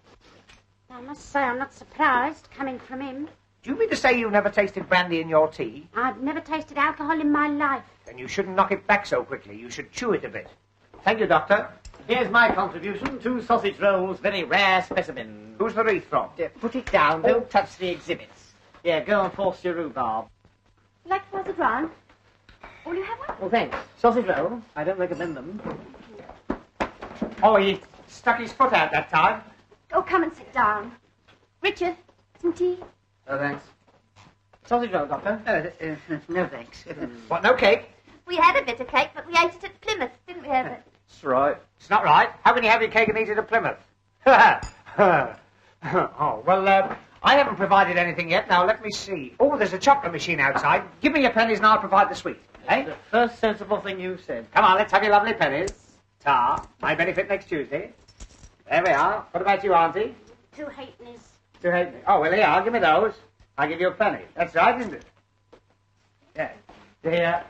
I must say I'm not surprised, coming from him. Do you mean to say you've never tasted brandy in your tea? I've never tasted alcohol in my life. Then you shouldn't knock it back so quickly. You should chew it a bit. Thank you, Doctor. Here's my contribution. 2 sausage rolls, very rare specimen. Who's the wreath from? Put it down. Don't touch the exhibits. Here, go and force your rhubarb. You like to pass it round? Will you have one? Oh, thanks. Sausage roll. I don't recommend them. Oh, he stuck his foot out that time. Oh, come and sit down. Richard, some tea? Oh, thanks. Sausage roll, Doctor. No, thanks. What, no cake? We had a bit of cake, but we ate it at Plymouth, didn't we, Herbert? That's right. It's not right. How can you have your cake and eat it at Plymouth? Oh, well, I haven't provided anything yet. Now, let me see. Oh, there's a chocolate machine outside. Give me your pennies and I'll provide the sweet. Eh? The first sensible thing you said. Come on, let's have your lovely pennies. Tar, my benefit next Tuesday. There we are. What about you, Auntie? 2 halfpennies. 2 halfpennies. Oh, well, here, give me those. I give you a penny. That's right, isn't it? Yeah. The,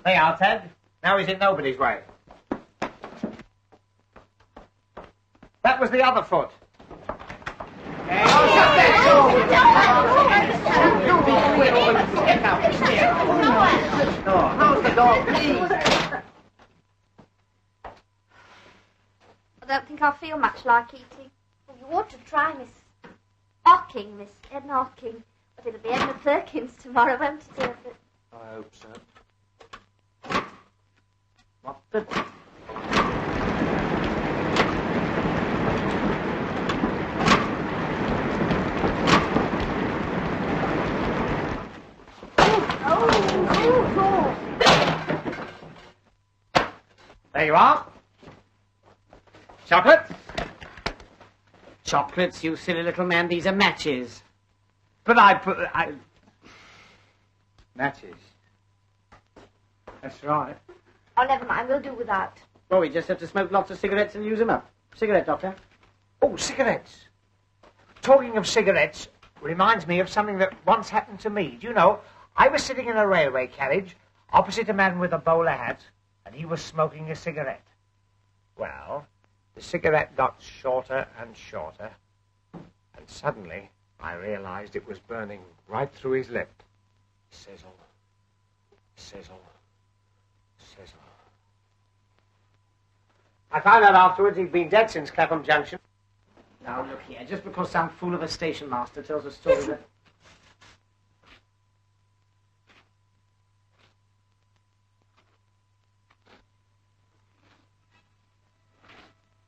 There you are, Ted. Now he's in nobody's way. That was the other foot. How's the dog, please? I don't think I'll feel much like eating. Well, you ought to try Miss Edna Hocking. But it'll be Edna Perkins tomorrow, won't it, dear? I hope so. What the... There you are. Chocolate. Chocolates, you silly little man. These are matches. But Matches. That's right. Oh, never mind. We'll do without. Well, we just have to smoke lots of cigarettes and use them up. Cigarette, Doctor. Oh, cigarettes. Talking of cigarettes reminds me of something that once happened to me. Do you know, I was sitting in a railway carriage opposite a man with a bowler hat, and he was smoking a cigarette. Well, the cigarette got shorter and shorter, and suddenly I realized it was burning right through his lip. Sizzle, sizzle, sizzle. I found out afterwards he'd been dead since Clapham Junction. Now, look here, just because some fool of a station master tells a story that...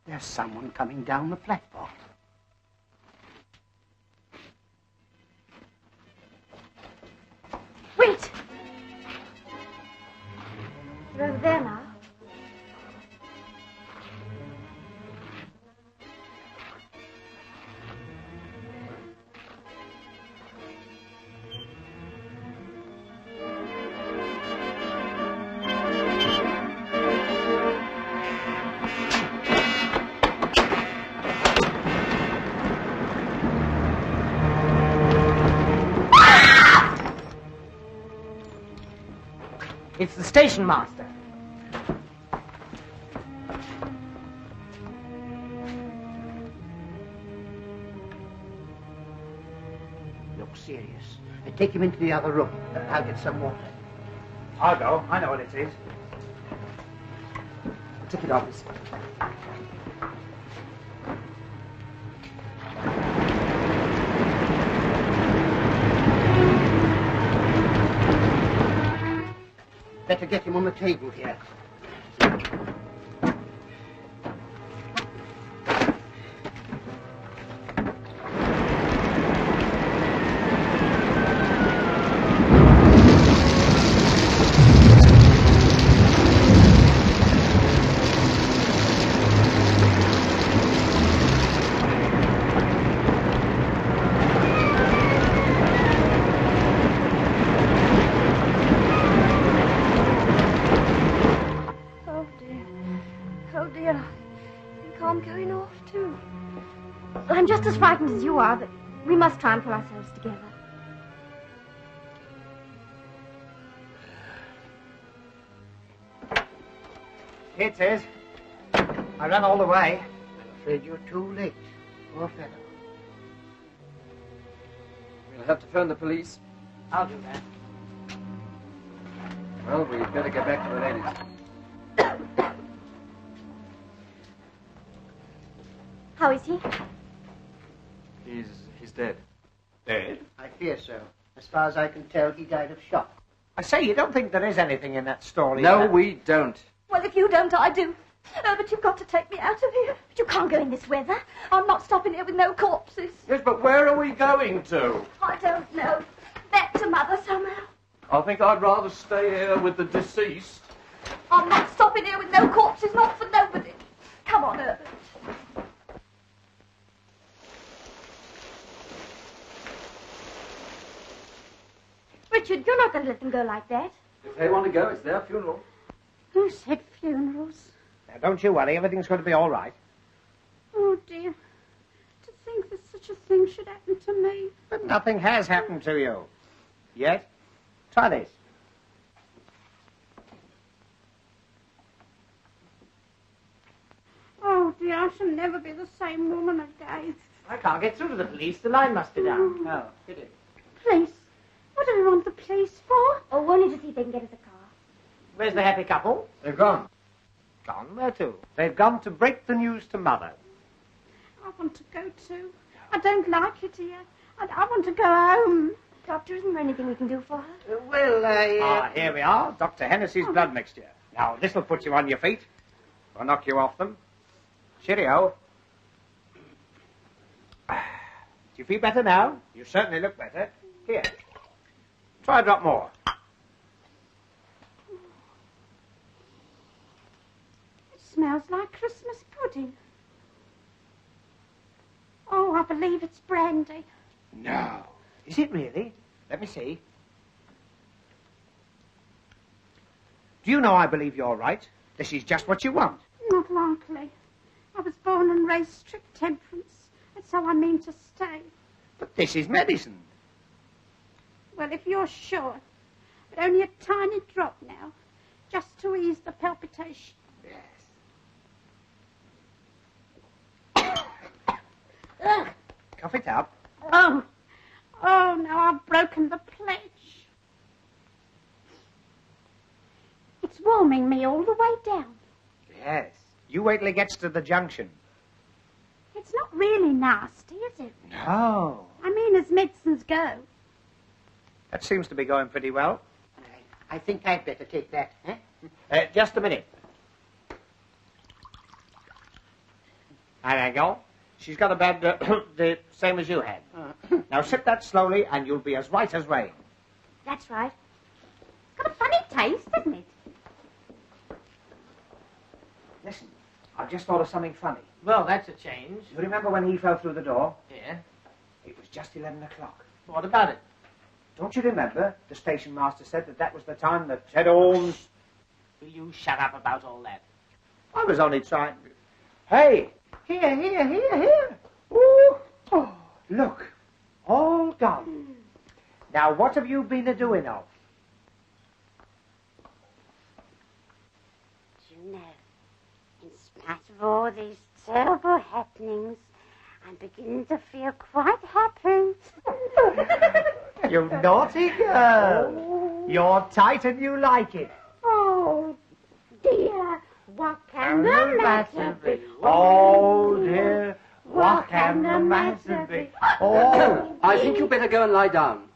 There's someone coming down the platform. Wait! They're over there now. It's the station master. Look serious. Take him into the other room. I'll get some water. I'll go. I know what it is. Ticket office. Better get him on the table here. I'm just as frightened as you are, but we must try and pull ourselves together. Here it is. I ran all the way. I'm afraid you're too late. Poor fellow. We'll have to phone the police. I'll do that. Well, we'd better get back to the ladies. How is he? He's dead. Dead? I fear so. As far as I can tell, he died of shock. I say, you don't think there is anything in that story? No, we don't. Well, if you don't, I do. Oh, but you've got to take me out of here. But you can't go in this weather. I'm not stopping here with no corpses. Yes, but where are we going to? I don't know. Back to Mother somehow. I think I'd rather stay here with the deceased. I'm not stopping here with no corpses, not for nobody. Come on, Herbert. Richard, you're not going to let them go like that. If they want to go, it's their funeral. Who said funerals? Now, don't you worry. Everything's going to be all right. Oh, dear. To think that such a thing should happen to me. But nothing has happened to you. Yet. Try this. Oh, dear, I shall never be the same woman again. I can't get through to the police. The line must be down. Oh, pity. Police? What do we want the police for? Oh, only to see if they can get us a car. Where's the happy couple? They've gone. Gone. Where to? They've gone to break the news to Mother. I want to go too. I don't like it here. I want to go home. Doctor, isn't there anything we can do for her? Ah, here we are. Dr. Hennessy's blood mixture. Now, this'll put you on your feet. Or knock you off them. Cheerio. Do you feel better now? You certainly look better. Here. Try a drop more. It smells like Christmas pudding. Oh, I believe it's brandy. No. Is it really? Let me see. Do you know I believe you're right? This is just what you want. Not likely. I was born and raised strict temperance. That's how I mean to stay. But this is medicine. Well, if you're sure. But only a tiny drop now. Just to ease the palpitation. Yes. Ugh. Cough it up. Oh, now I've broken the pledge. It's warming me all the way down. Yes. You wait till it gets to the junction. It's not really nasty, is it? No. I mean, as medicines go. That seems to be going pretty well. I think I'd better take that, eh? Just a minute. There you go. She's got a bad, the same as you had. Now sip that slowly and you'll be as right as rain. That's right. It's got a funny taste, hasn't it? Listen, I've just thought of something funny. Well, that's a change. You remember when he fell through the door? Yeah. It was just 11 o'clock. What about it? Don't you remember? The station master said that was the time that Ted Holmes... Will you shut up about all that? I was only trying... Hey! Here. Ooh. Oh, look. All gone. Now, what have you been a-doing of? Do you know, in spite of all these terrible happenings, I'm beginning to feel quite happy. You naughty girl. Oh. You're tight and you like it. Oh, dear, what can the matter be? Oh, dear, what can the matter be? Oh, I think you'd better go and lie down.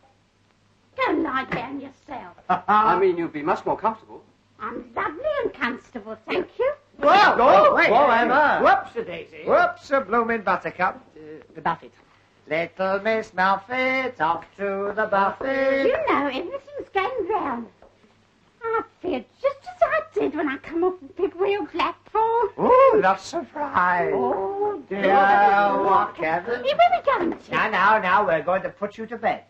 Go lie down yourself. I mean, you'd be much more comfortable. I'm lovely and comfortable, thank you. Whoa, wait. Whoa, Emma. Whoops-a-daisy. Whoops-a-bloomin' buttercup. The buffet. Little Miss Muffet, off to the buffet. You know, everything's going round. I feel just as I did when I come off the big wheel platform. Oh, not surprised. Oh, dear, what can the... Where are we going to? Now, we're going to put you to bed.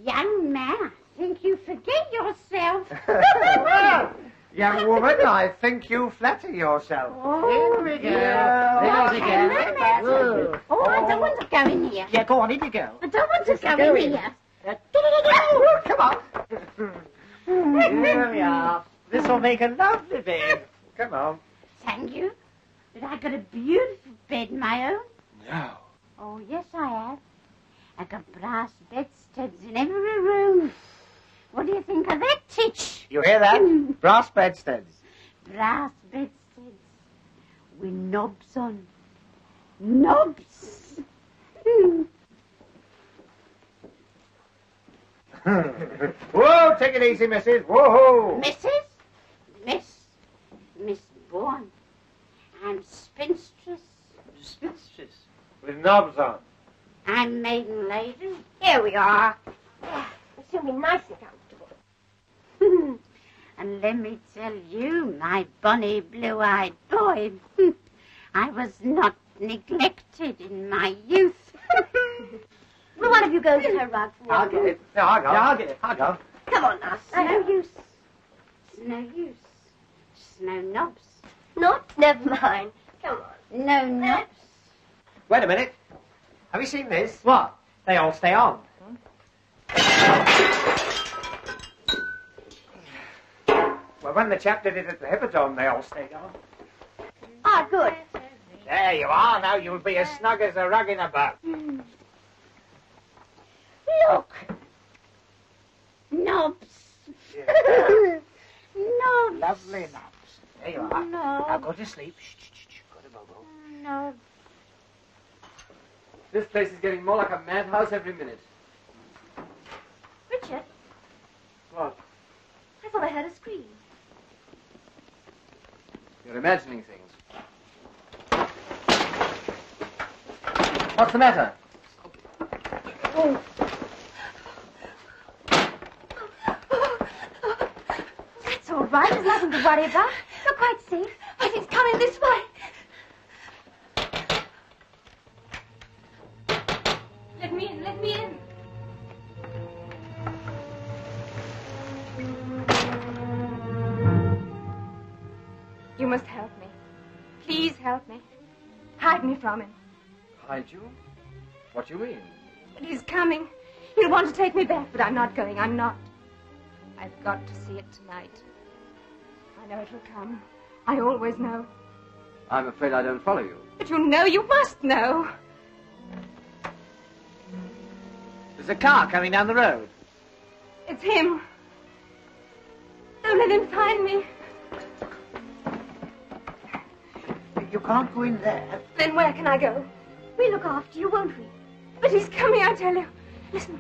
Young man, I think you forget yourself. Young woman, I think you flatter yourself. Oh, Here we go. What There can we the go. matter be? Oh, I don't want to go in here. Yeah, go on, in you go. I don't want to go in here. Come on. Here we are. This will make a lovely bed. Come on. Thank you. But I got a beautiful bed, my own. No. Oh, yes, I have. I got brass bedsteads in every room. What do you think of that, Titch? You hear that? Brass bedsteads. Brass bedsteads with knobs on. Knobs. Whoa, take it easy, missus. Whoa. Mrs.? Miss Bourne. I'm spinstress. Spinstress. With knobs on. I'm maiden lady. Here we are. It's going to be nice and comfortable. And let me tell you, my bonny blue-eyed boy, I was not neglected in my youth. Will one of you go get her rug for I'll get it. No, I'll go. Yeah, I'll get it. I'll go. Come on now. It's no use. It's no use. It's no knobs. Not? Never mind. Come on. No knobs. Wait a minute. Have you seen this? What? They all stay on. Well, when the chap did it at the Hippodrome, they all stayed on. Ah, good. There you are. Now you'll be as snug as a rug in a boat. Look. Knobs. Knobs. Lovely knobs. There you are. No. Now go to sleep. Shh, shh, shh. Go to Bobo. No. This place is getting more like a madhouse every minute. Richard, What? I thought I heard a scream. You're imagining things. What's the matter? Oh. That's all right. There's nothing to worry about. You're quite safe. But it's coming this way. Let me in. Let me in. You must help me. Please help me. Hide me from him. Hide you? What do you mean? But he's coming. He'll want to take me back, but I'm not going. I'm not. I've got to see it tonight. I know it will come. I always know. I'm afraid I don't follow you. But you know, you must know. There's a car coming down the road. It's him. Don't let him find me. You can't go in there. Then where can I go? We'll look after you, won't we? But he's coming, I tell you. Listen.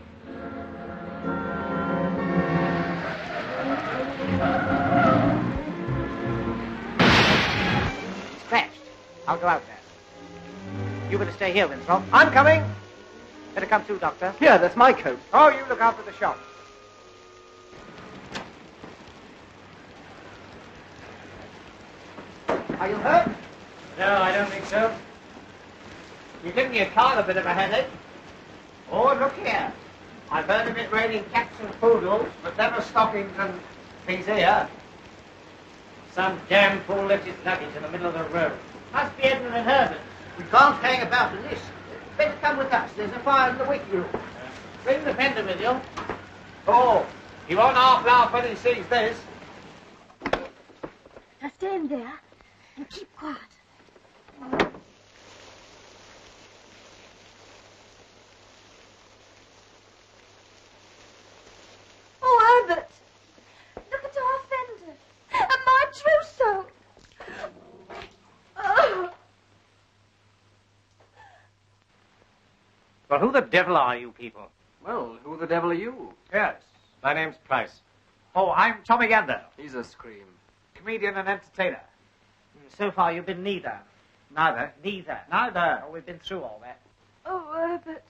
It's crashed. I'll go out there. You better stay here, Winthrop. I'm coming. Better come too, Doctor. Here, that's my coat. Oh, you look after the shop. Are you hurt? No, I don't think so. You're giving your car a bit of a headache. Oh, look here. I've heard of it raining cats and poodles, but never stockings and things here. Some damn fool left his luggage in the middle of the road. Must be Edmund and Herbert. We can't hang about in this. Better come with us. There's a fire in the waiting room. Bring the fender with you. Oh, he won't half laugh when he sees this. Now stand there and keep quiet. Oh, Herbert. Look at our fender. And my trousseau. Oh. Well, who the devil are you people? Well, who the devil are you? Yes, my name's Price. Oh, I'm Tommy Gander, He's a scream. comedian and entertainer. So far, you've been neither. Neither. Neither. Neither. Oh, we've been through all that. Oh, Herbert.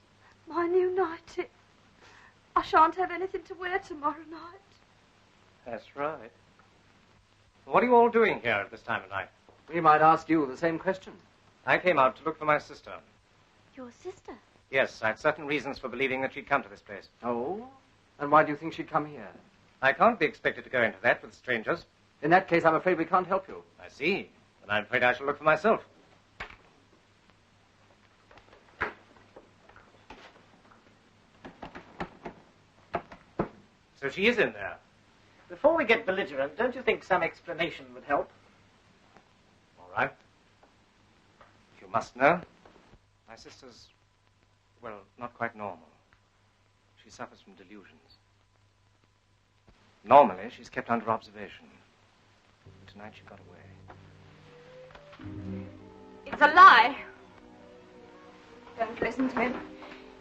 My new nightie. I shan't have anything to wear tomorrow night. That's right. What are you all doing here at this time of night? We might ask you the same question. I came out to look for my sister. Your sister? Yes, I had certain reasons for believing that she'd come to this place. Oh? And why do you think she'd come here? I can't be expected to go into that with strangers. In that case, I'm afraid we can't help you. I see. Then I'm afraid I shall look for myself. So she is in there. Before we get belligerent, don't you think some explanation would help? All right. You must know. My sister's, well, not quite normal. She suffers from delusions. Normally, she's kept under observation. Tonight, she got away. It's a lie. Don't listen to him.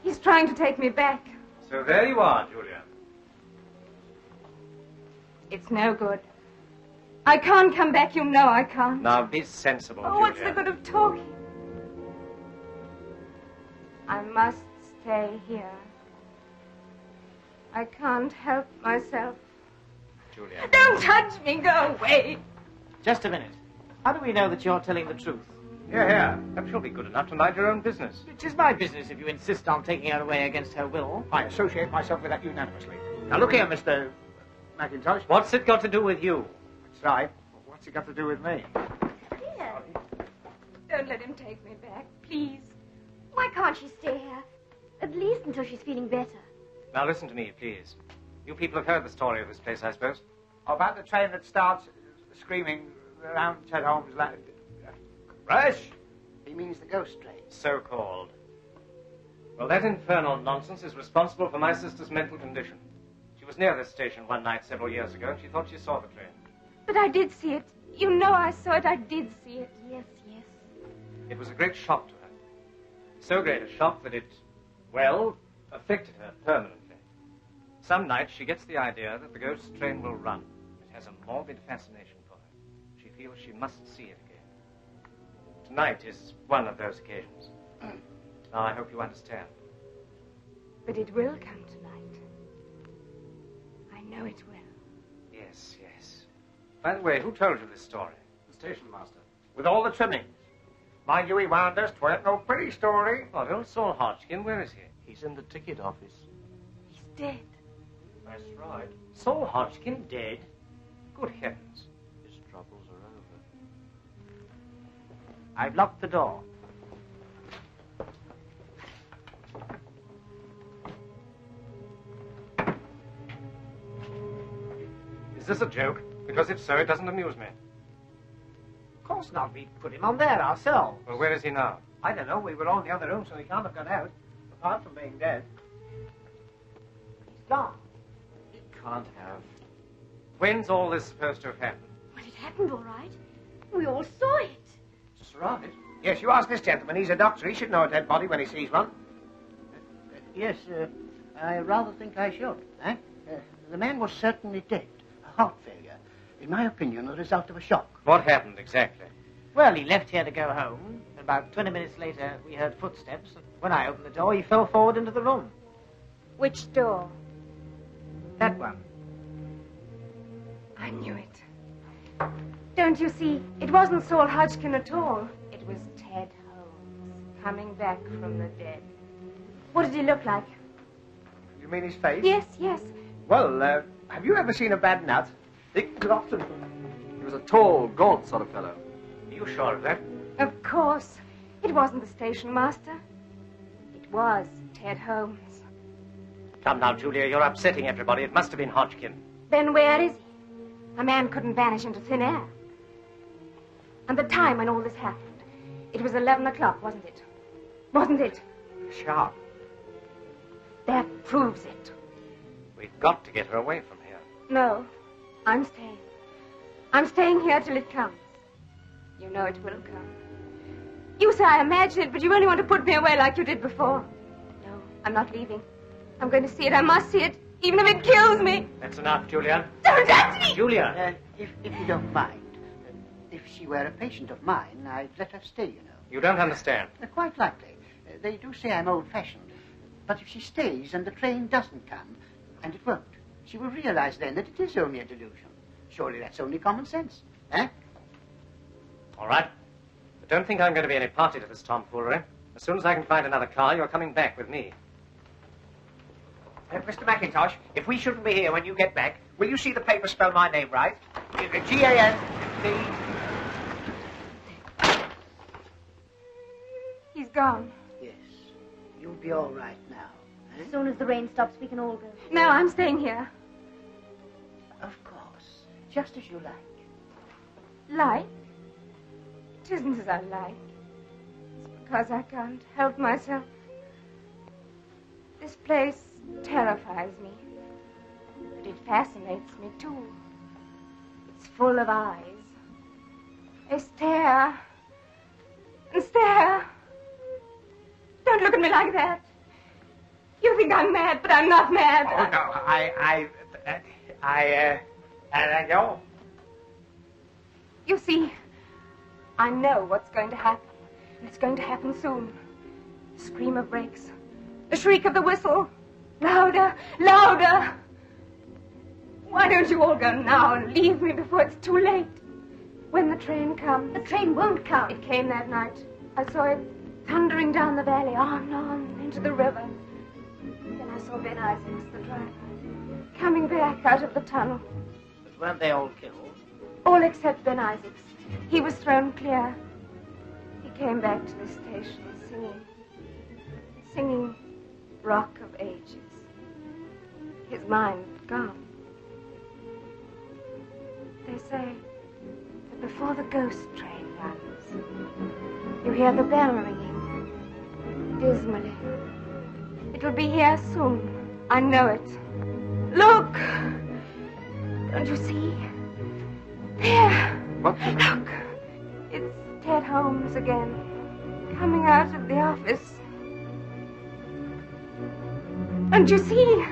He's trying to take me back. So there you are, Julia. It's no good. I can't come back, you know I can't. Now, be sensible, Oh, Julia. what's the good of talking? I must stay here. I can't help myself. Julia. Don't touch me. Go away. Just a minute. How do we know that you're telling the truth? Here, here. Perhaps you'll be good enough to mind your own business. It is my business if you insist on taking her away against her will. I associate myself with that unanimously. Now look here, Mr. Mackintosh. What's it got to do with you? That's right. What's it got to do with me? Here. Don't let him take me back, please. Why can't she stay here? At least until she's feeling better. Now listen to me, please. You people have heard the story of this place, I suppose. About the train that starts screaming around Ted Holmes' land. Rush! He means the ghost train. So-called. Well, that infernal nonsense is responsible for my sister's mental condition. She was near this station one night several years ago, and she thought she saw the train. But I did see it. You know I saw it. I did see it. Yes, yes. It was a great shock to her. So great a shock that it, well, affected her permanently. Some nights she gets the idea that the ghost train will run. It has a morbid fascination for her. She feels she must see it again. Tonight is one of those occasions. Now, I hope you understand. But it will come tonight. I know it will. Yes, yes. By the way, who told you this story? The station master. With all the trimmings. Mind you, he warned us 'twere no pretty story. Oh, old Saul Hodgkin, where is he? He's in the ticket office. He's dead. That's right. Saul Hodgkin dead? Good heavens. His troubles are over. I've locked the door. Is this a joke? Because if so, it doesn't amuse me. Of course not. We put him on there ourselves. Well, where is he now? I don't know. We were all in the other room, so he can't have got out. Apart from being dead. He's gone. He can't have. When's all this supposed to have happened? Well, it happened all right. We all saw it. That's right. Yes, you ask this gentleman. He's a doctor. He should know a dead body when he sees one. Yes, I rather think I should. The man was certainly dead. A heart failure. In my opinion, the result of a shock. What happened exactly? Well, he left here to go home. About 20 minutes later, we heard footsteps. And when I opened the door, he fell forward into the room. Which door? That one. I knew it. Don't you see? It wasn't Saul Hodgkin at all. It was Ted Holmes, coming back from the dead. What did he look like? You mean his face? Yes, yes. Well, have you ever seen a bad nut? Dick Grafton. He was a tall, gaunt sort of fellow. Are you sure of that? Of course. It wasn't the station master. It was Ted Holmes. Come now, Julia, you're upsetting everybody. It must have been Hodgkin. Then where is he? A man couldn't vanish into thin air. And the time when all this happened. It was 11 o'clock, wasn't it? Wasn't it? Sharp. That proves it. We've got to get her away from here. No, I'm staying. I'm staying here till it comes. You know it will come. You say I imagine it, but you only want to put me away like you did before. No, I'm not leaving. I'm going to see it. I must see it, even if it kills me. That's enough, Julia. Don't touch me! Julia! If you don't mind, if she were a patient of mine, I'd let her stay, you know. You don't understand. Quite likely. They do say I'm old-fashioned. But if she stays and the train doesn't come, and it won't, she will realize then that it is only a delusion. Surely that's only common sense, eh? All right. But don't think I'm going to be any party to this tomfoolery. As soon as I can find another car, you're coming back with me. Mr. Mackintosh, if we shouldn't be here when you get back, will you see the paper spell my name right? G-A-N-D... He's gone. Yes. You'll be all right now. Eh? As soon as the rain stops, we can all go. No, I'm staying here. Of course. Just as you like. Like? It isn't as I like. It's because I can't help myself. This place terrifies me. But it fascinates me, too. It's full of eyes. They stare and stare. Don't look at me like that. You think I'm mad, but I'm not mad. Oh, no, I know. You see, I know what's going to happen, and it's going to happen soon. The scream of brakes, the shriek of the whistle, louder, louder. Why don't you all go now and leave me before it's too late? When the train comes. The train won't come. It came that night. I saw it thundering down the valley, on, into the river. Then I saw Ben Isaacs, the driver, coming back out of the tunnel. But weren't they all killed? All except Ben Isaacs. He was thrown clear. He came back to the station singing Rock of Ages. His mind gone. They say that before the ghost train runs, you hear the bell ringing dismally. It will be here soon. I know it. Look! Don't you see? There! What? Look! It's Ted Holmes again, coming out of the office. Don't you see?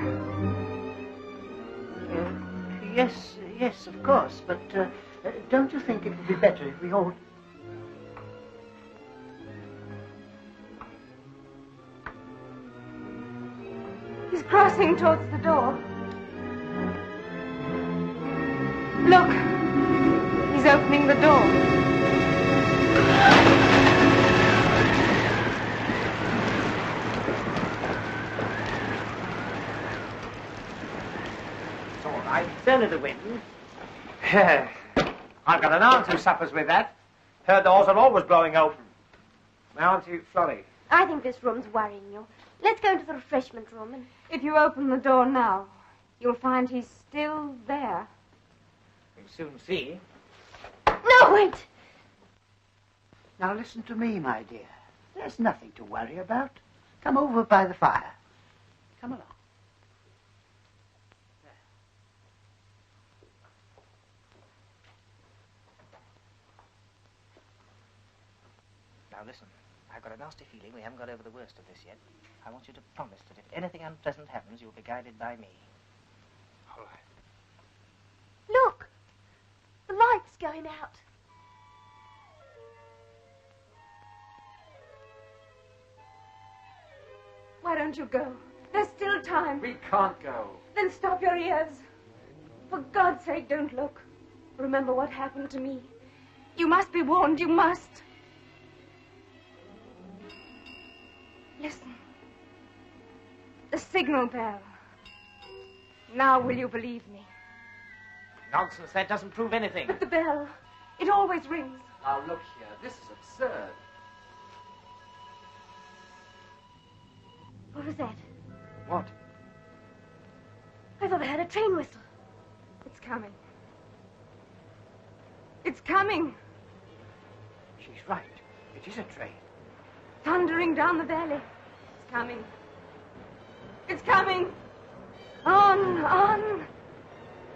Yes, of course, but don't you think it would be better if we all... He's crossing towards the door. Look! He's opening the door. It's all right. It's only the wind. I've got an aunt who suffers with that. Her doors are always blowing open. My auntie Florrie. I think this room's worrying you. Let's go into the refreshment room and... If you open the door now, you'll find he's still there. We'll soon see. No, wait! Now listen to me, my dear. There's nothing to worry about. Come over by the fire. Come along. Now listen, I've got a nasty feeling we haven't got over the worst of this yet. I want you to promise that if anything unpleasant happens, you'll be guided by me. All right. Look! The light's going out. Why don't you go? There's still time. We can't go. Then stop your ears. For God's sake, don't look. Remember what happened to me. You must be warned, you must. Listen. The signal bell. Now will you believe me? Nonsense, that doesn't prove anything. But the bell, it always rings. Now look here, this is absurd. What was that? What? I thought I heard a train whistle. It's coming. It's coming. She's right. It is a train. Thundering down the valley. It's coming. It's coming. On, on.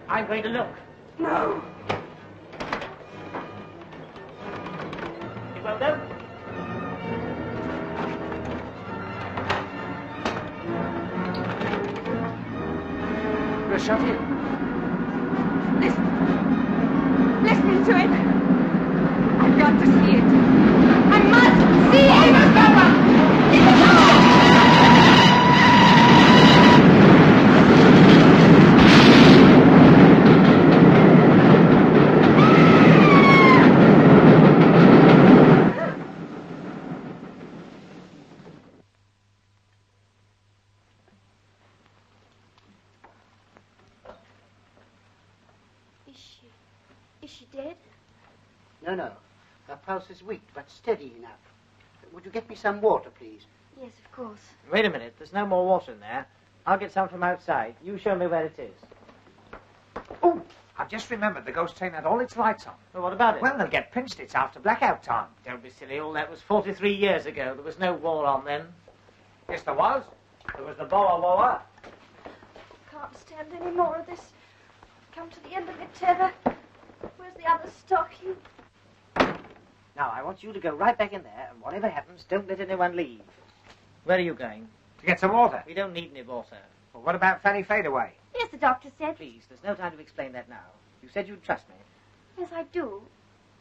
I'm going to look. No. You won't know? We're shut in. Listen to it. I've got to see it. I must see it. Is she dead? No. Her pulse is weak, but steady enough. Would you get me some water, please? Yes, of course. Wait a minute, there's no more water in there. I'll get some from outside. You show me where it is. Oh, I've just remembered the ghost train had all its lights on. Well, what about it? Well, they'll get pinched. It's after blackout time. Don't be silly. All that was 43 years ago. There was no war on then. Yes, there was. There was the Boer War. Can't stand any more of this. Come to the end of your tether. Where's the other stock, you? Now, I want you to go right back in there, and whatever happens, don't let anyone leave. Where are you going? To get some water. We don't need any water. Well, what about Fanny Fadeaway? Yes, the doctor said. Please, there's no time to explain that now. You said you'd trust me. Yes, I do.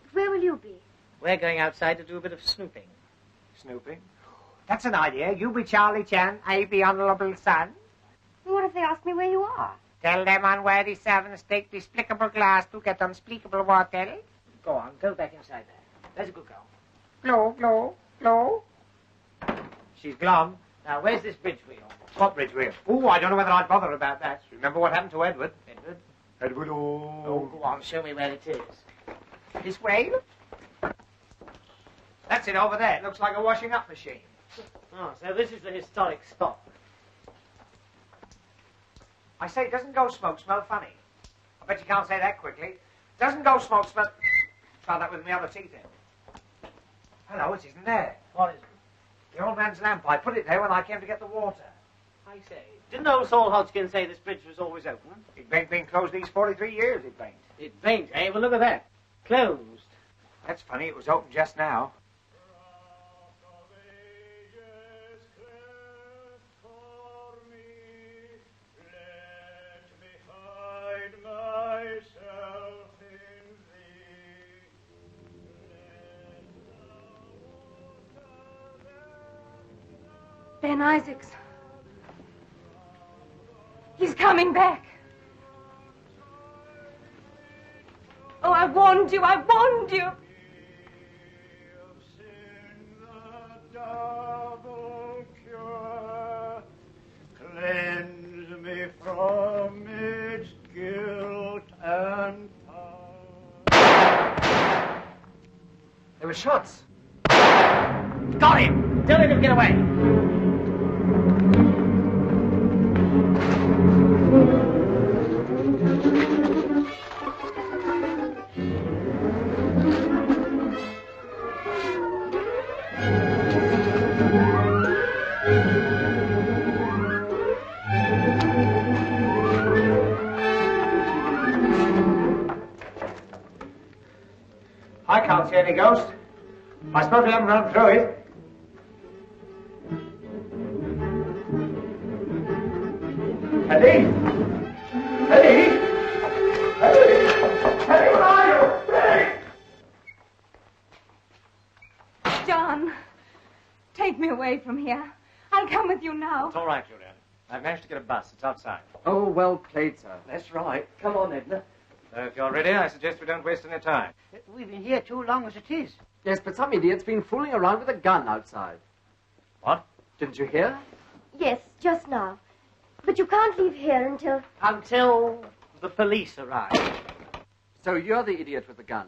But where will you be? We're going outside to do a bit of snooping. Snooping? That's an idea. You be Charlie Chan, I be Honourable Son. What if they ask me where you are? Tell them on where the servants take despicable glass to get unspeakable water. Go on, go back inside there. There's a good girl. Glow, glow, glow. She's glum. Now, where's this bridge wheel? What bridge wheel? Oh, I don't know whether I'd bother about that. Remember what happened to Edward? Edward? Edward, oh. Oh, go on, show me where it is. This way? That's it over there. It looks like a washing up machine. Oh, so this is the historic spot. I say, doesn't ghost smoke smell funny? I bet you can't say that quickly. Doesn't ghost smoke smell... Try that with my other teeth in. Hello, it isn't there. What is it? The old man's lamp. I put it there when I came to get the water. I say, didn't old Saul Hodgkin say this bridge was always open? It ain't been closed these 43 years, it ain't. It ain't, eh? Well, look at that. Closed. That's funny, it was open just now. Ben Isaacs. He's coming back. Oh, I warned you, I warned you. Cleanse me from its guilt and power. There were shots. Got him! Don't let him get away. I can't see any ghost. I suppose we haven't run through it. Eddie! Eddie! Eddie! Eddie, where are you? Eddie! John, take me away from here. I'll come with you now. It's all right, Julian. I've managed to get a bus. It's outside. Oh, well played, sir. That's right. Come on, Edna. If you're ready, I suggest we don't waste any time. We've been here too long as it is. Yes, but some idiot's been fooling around with a gun outside. What? Didn't you hear? Yes, just now. But you can't leave here until... Until the police arrive. So you're the idiot with the gun.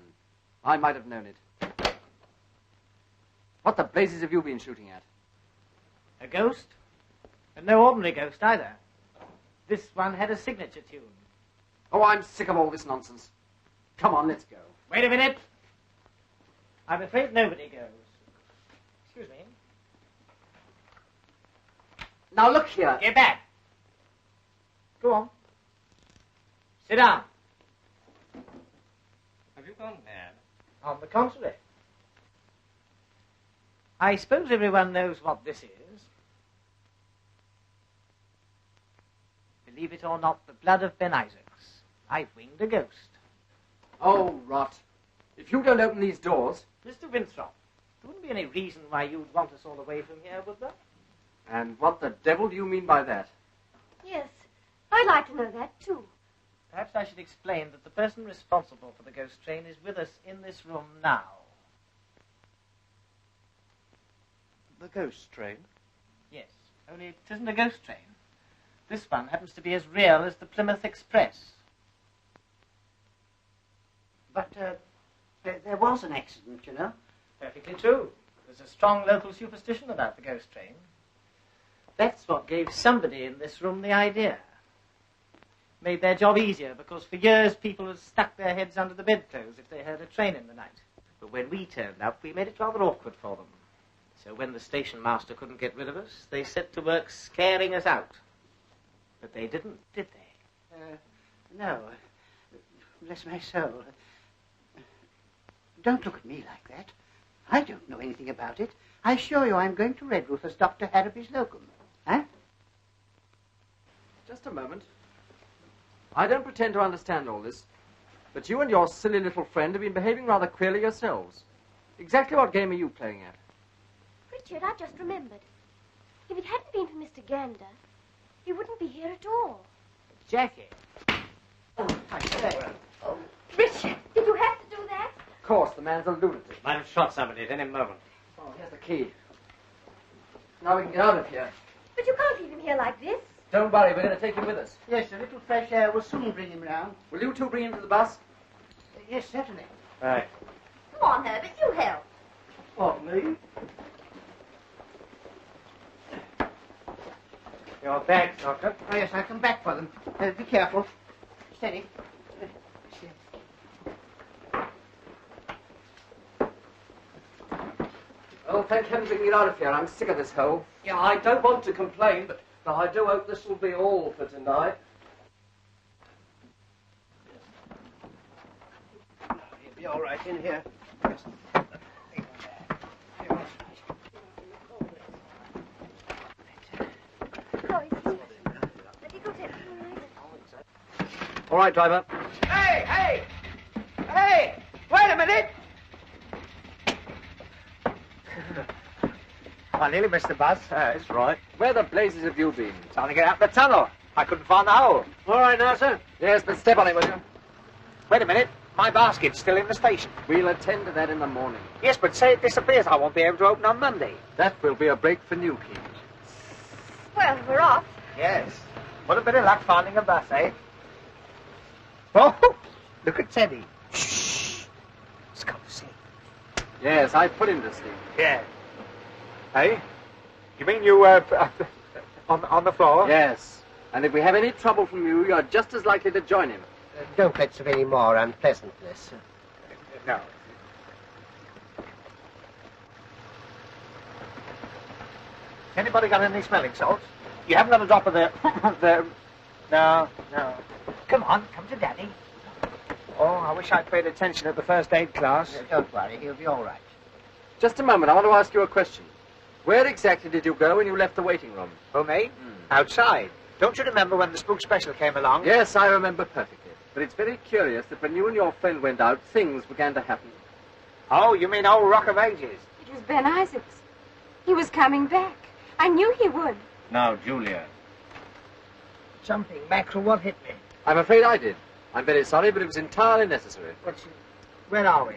I might have known it. What the blazes have you been shooting at? A ghost? And no ordinary ghost either. This one had a signature tune. Oh, I'm sick of all this nonsense. Come on, let's go. Wait a minute. I'm afraid nobody goes. Excuse me. Now look here. Get back. Go on. Sit down. Have you gone mad? On the contrary. I suppose everyone knows what this is. Believe it or not, the blood of Ben Isaacs. I've winged a ghost. Oh, rot. If you don't open these doors... Mr. Winthrop, there wouldn't be any reason why you'd want us all away from here, would there? And what the devil do you mean by that? Yes, I'd like to know that, too. Perhaps I should explain that the person responsible for the ghost train is with us in this room now. The ghost train? Yes, only it isn't a ghost train. This one happens to be as real as the Plymouth Express. But, there was an accident, you know. Perfectly true. There's a strong local superstition about the ghost train. That's what gave somebody in this room the idea. Made their job easier, because for years people had stuck their heads under the bedclothes if they heard a train in the night. But when we turned up, we made it rather awkward for them. So when the station master couldn't get rid of us, they set to work scaring us out. But they didn't, did they? No. Bless my soul. Don't look at me like that. I don't know anything about it. I assure you I'm going to Redruth as Dr. Harrowby's locum. Huh? Just a moment. I don't pretend to understand all this, but you and your silly little friend have been behaving rather queerly yourselves. Exactly what game are you playing at? Richard, I've just remembered. If it hadn't been for Mr. Gander, he wouldn't be here at all. Jackie. Richard, did you have to do that? Of course, the man's a lunatic. Might have shot somebody at any moment. Oh, here's the key. Now we can get out of here. But you can't leave him here like this. Don't worry, we're going to take him with us. Yes, a little fresh air will soon bring him round. Will you two bring him to the bus? Yes, certainly. Right. Come on, Herbert, you help. What, me? Your bags, Doctor. Oh, yes, I'll come back for them. Be careful. Steady. Oh, thank heaven we can get out of here. I'm sick of this hole. Yeah, I don't want to complain, but I do hope this will be all for tonight. You'll be all right in here. All right, driver. Hey, hey! Hey! Wait a minute! I nearly missed the bus. It's right. Where the blazes have you been? Trying to get out the tunnel. I couldn't find the hole. All right now, sir. Yes, but step on it, will you? Wait a minute. My basket's still in the station. We'll attend to that in the morning. Yes, but say it disappears. I won't be able to open on Monday. That will be a break for Newquay. Well, we're off. Yes. What a bit of luck finding a bus, eh? Oh, look at Teddy. Shh. He's got to sleep. Yes, I put him to sleep. Yeah. Hey? You mean you, on the floor? Yes. And if we have any trouble from you, you're just as likely to join him. Don't let's have any more unpleasantness. No. Anybody got any smelling salts? You haven't got a drop of the... No. Come on, come to Daddy. Oh, I wish I'd paid attention at the first aid class. Don't worry, he'll be all right. Just a moment, I want to ask you a question. Where exactly did you go when you left the waiting room? Oh, me? Outside. Don't you remember when the spook special came along? Yes, I remember perfectly. But it's very curious that when you and your friend went out, things began to happen. Oh, you mean old Rock of Ages? It was Ben Isaacs. He was coming back. I knew he would. Now, Julia. Jumping mackerel, what hit me? I'm afraid I did. I'm very sorry, but it was entirely necessary. Where are we?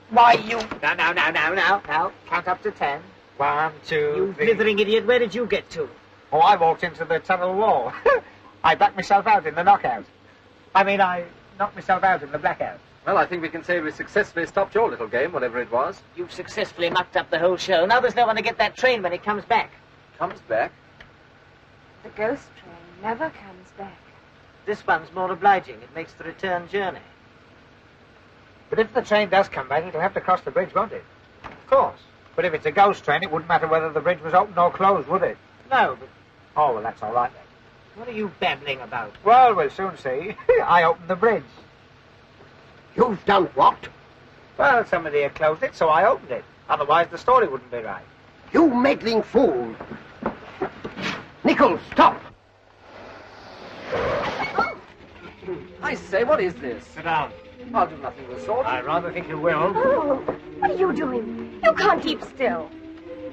Why, you... Now. Count up to 10. 1, 2, You 3... blithering idiot, where did you get to? Oh, I walked into the tunnel wall. I backed myself out in the knockout. I knocked myself out in the blackout. Well, I think we can say we successfully stopped your little game, whatever it was. You've successfully mucked up the whole show. Now there's no one to get that train when it comes back. Comes back? The ghost train never comes back. This one's more obliging. It makes the return journey. But if the train does come back, it'll have to cross the bridge, won't it? Of course. But if it's a ghost train, it wouldn't matter whether the bridge was open or closed, would it? No, but Oh, well, that's all right then. what are you babbling about? Well, we'll soon see. I opened the bridge. You've done what? Well, somebody had closed it, so I opened it. Otherwise, the story wouldn't be right. You meddling fool! Nichols, stop! I say, what is this? Sit down. I'll do nothing of the sort. I rather think you will. Oh, what are you doing? You can't keep still.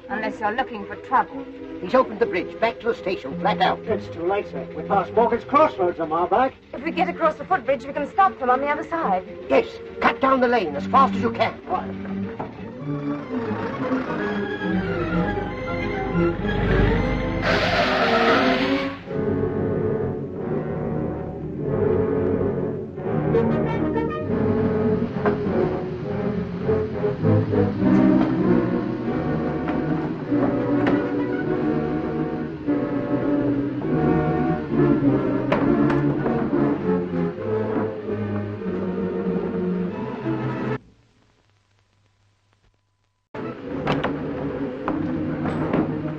Unless you're looking for trouble. He's opened the bridge, back to the station, flat out. It's too late, sir. We're past Morgan's Crossroads on our back. If we get across the footbridge, we can stop them on the other side. Yes, cut down the lane as fast as you can.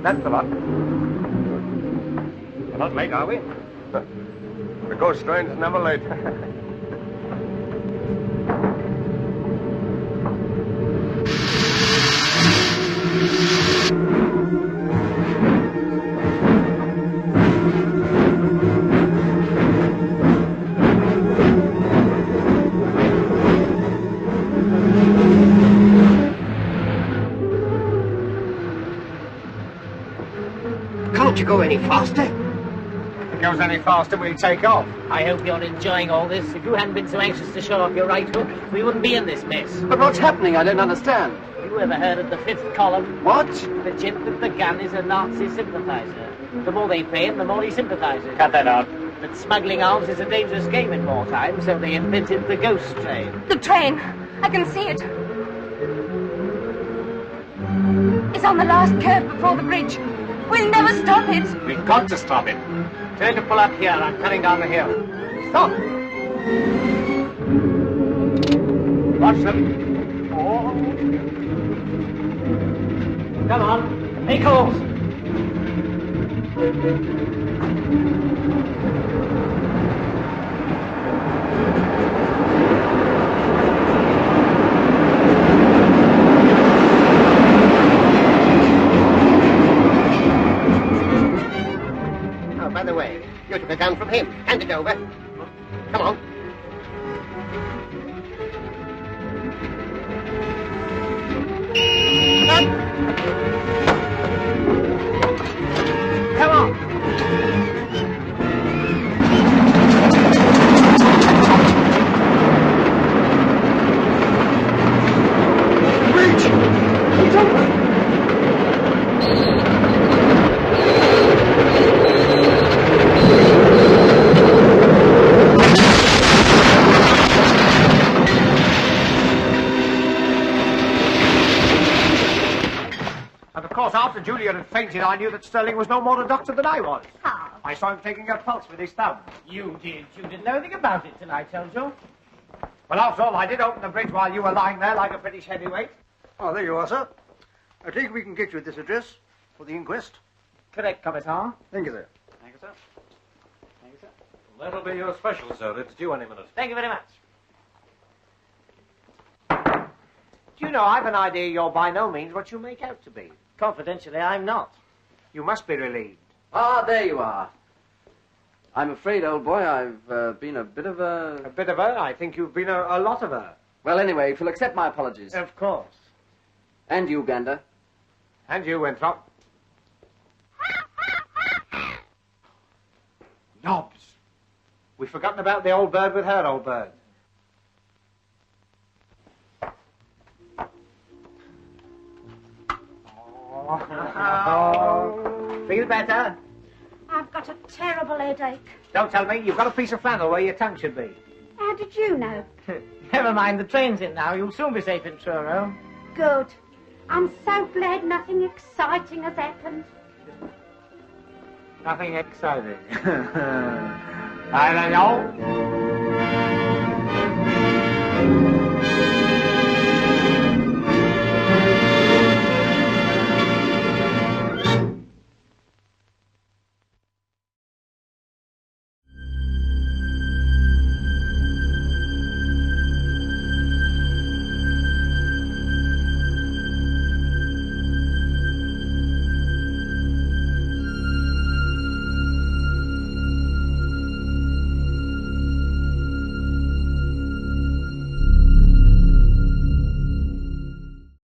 That's the lot. We're not late, are we? The ghost train's never late. Can't you go any faster? it goes any faster, we'll take off. I hope you're enjoying all this. If you hadn't been so anxious to show off your right hook, we wouldn't be in this mess. But what's happening? I don't understand. You ever heard of the fifth column? What? The gent with the gun is a Nazi sympathizer. The more they pay him, the more he sympathizes. Cut that out. But smuggling arms is a dangerous game in wartime, so they invented the ghost train. The train! I can see it. It's on the last curve before the bridge. We'll never stop it. We've got to stop it. Tell him to pull up here. I'm coming down the hill. Stop! Watch them. Oh. Come on. Make calls. Oh, by the way, you took a gun from him. Hand it over. Come on. Come on. Reach! He's over! And of course, after Julia had fainted, I knew that Sterling was no more a doctor than I was. How? I saw him taking her pulse with his thumb. You did. You didn't know anything about it till I told you. Well, after all, I did open the bridge while you were lying there like a British heavyweight. Oh, there you are, sir. I think we can get you at this address for the inquest. Correct, Commissar. Thank you, sir. Thank you, sir. Thank you, sir. That'll be your special, sir. It's due any minute. Thank you very much. Do you know, I've an idea you're by no means what you make out to be. Confidentially, I'm not. You must be relieved. Ah, there you are. I'm afraid, old boy, I've been a bit of a... A bit of her? I think you've been a lot of her. Well, anyway, if you'll accept my apologies. Of course. And you, Gander. And you, Winthrop. Knobs. We've forgotten about the old bird with her old bird. Oh. Feel better? I've got a terrible headache. Don't tell me. You've got a piece of flannel where your tongue should be. How did you know? Never mind, the train's in now. You'll soon be safe in Truro. Good. I'm so glad nothing exciting has happened. Nothing exciting. I don't know.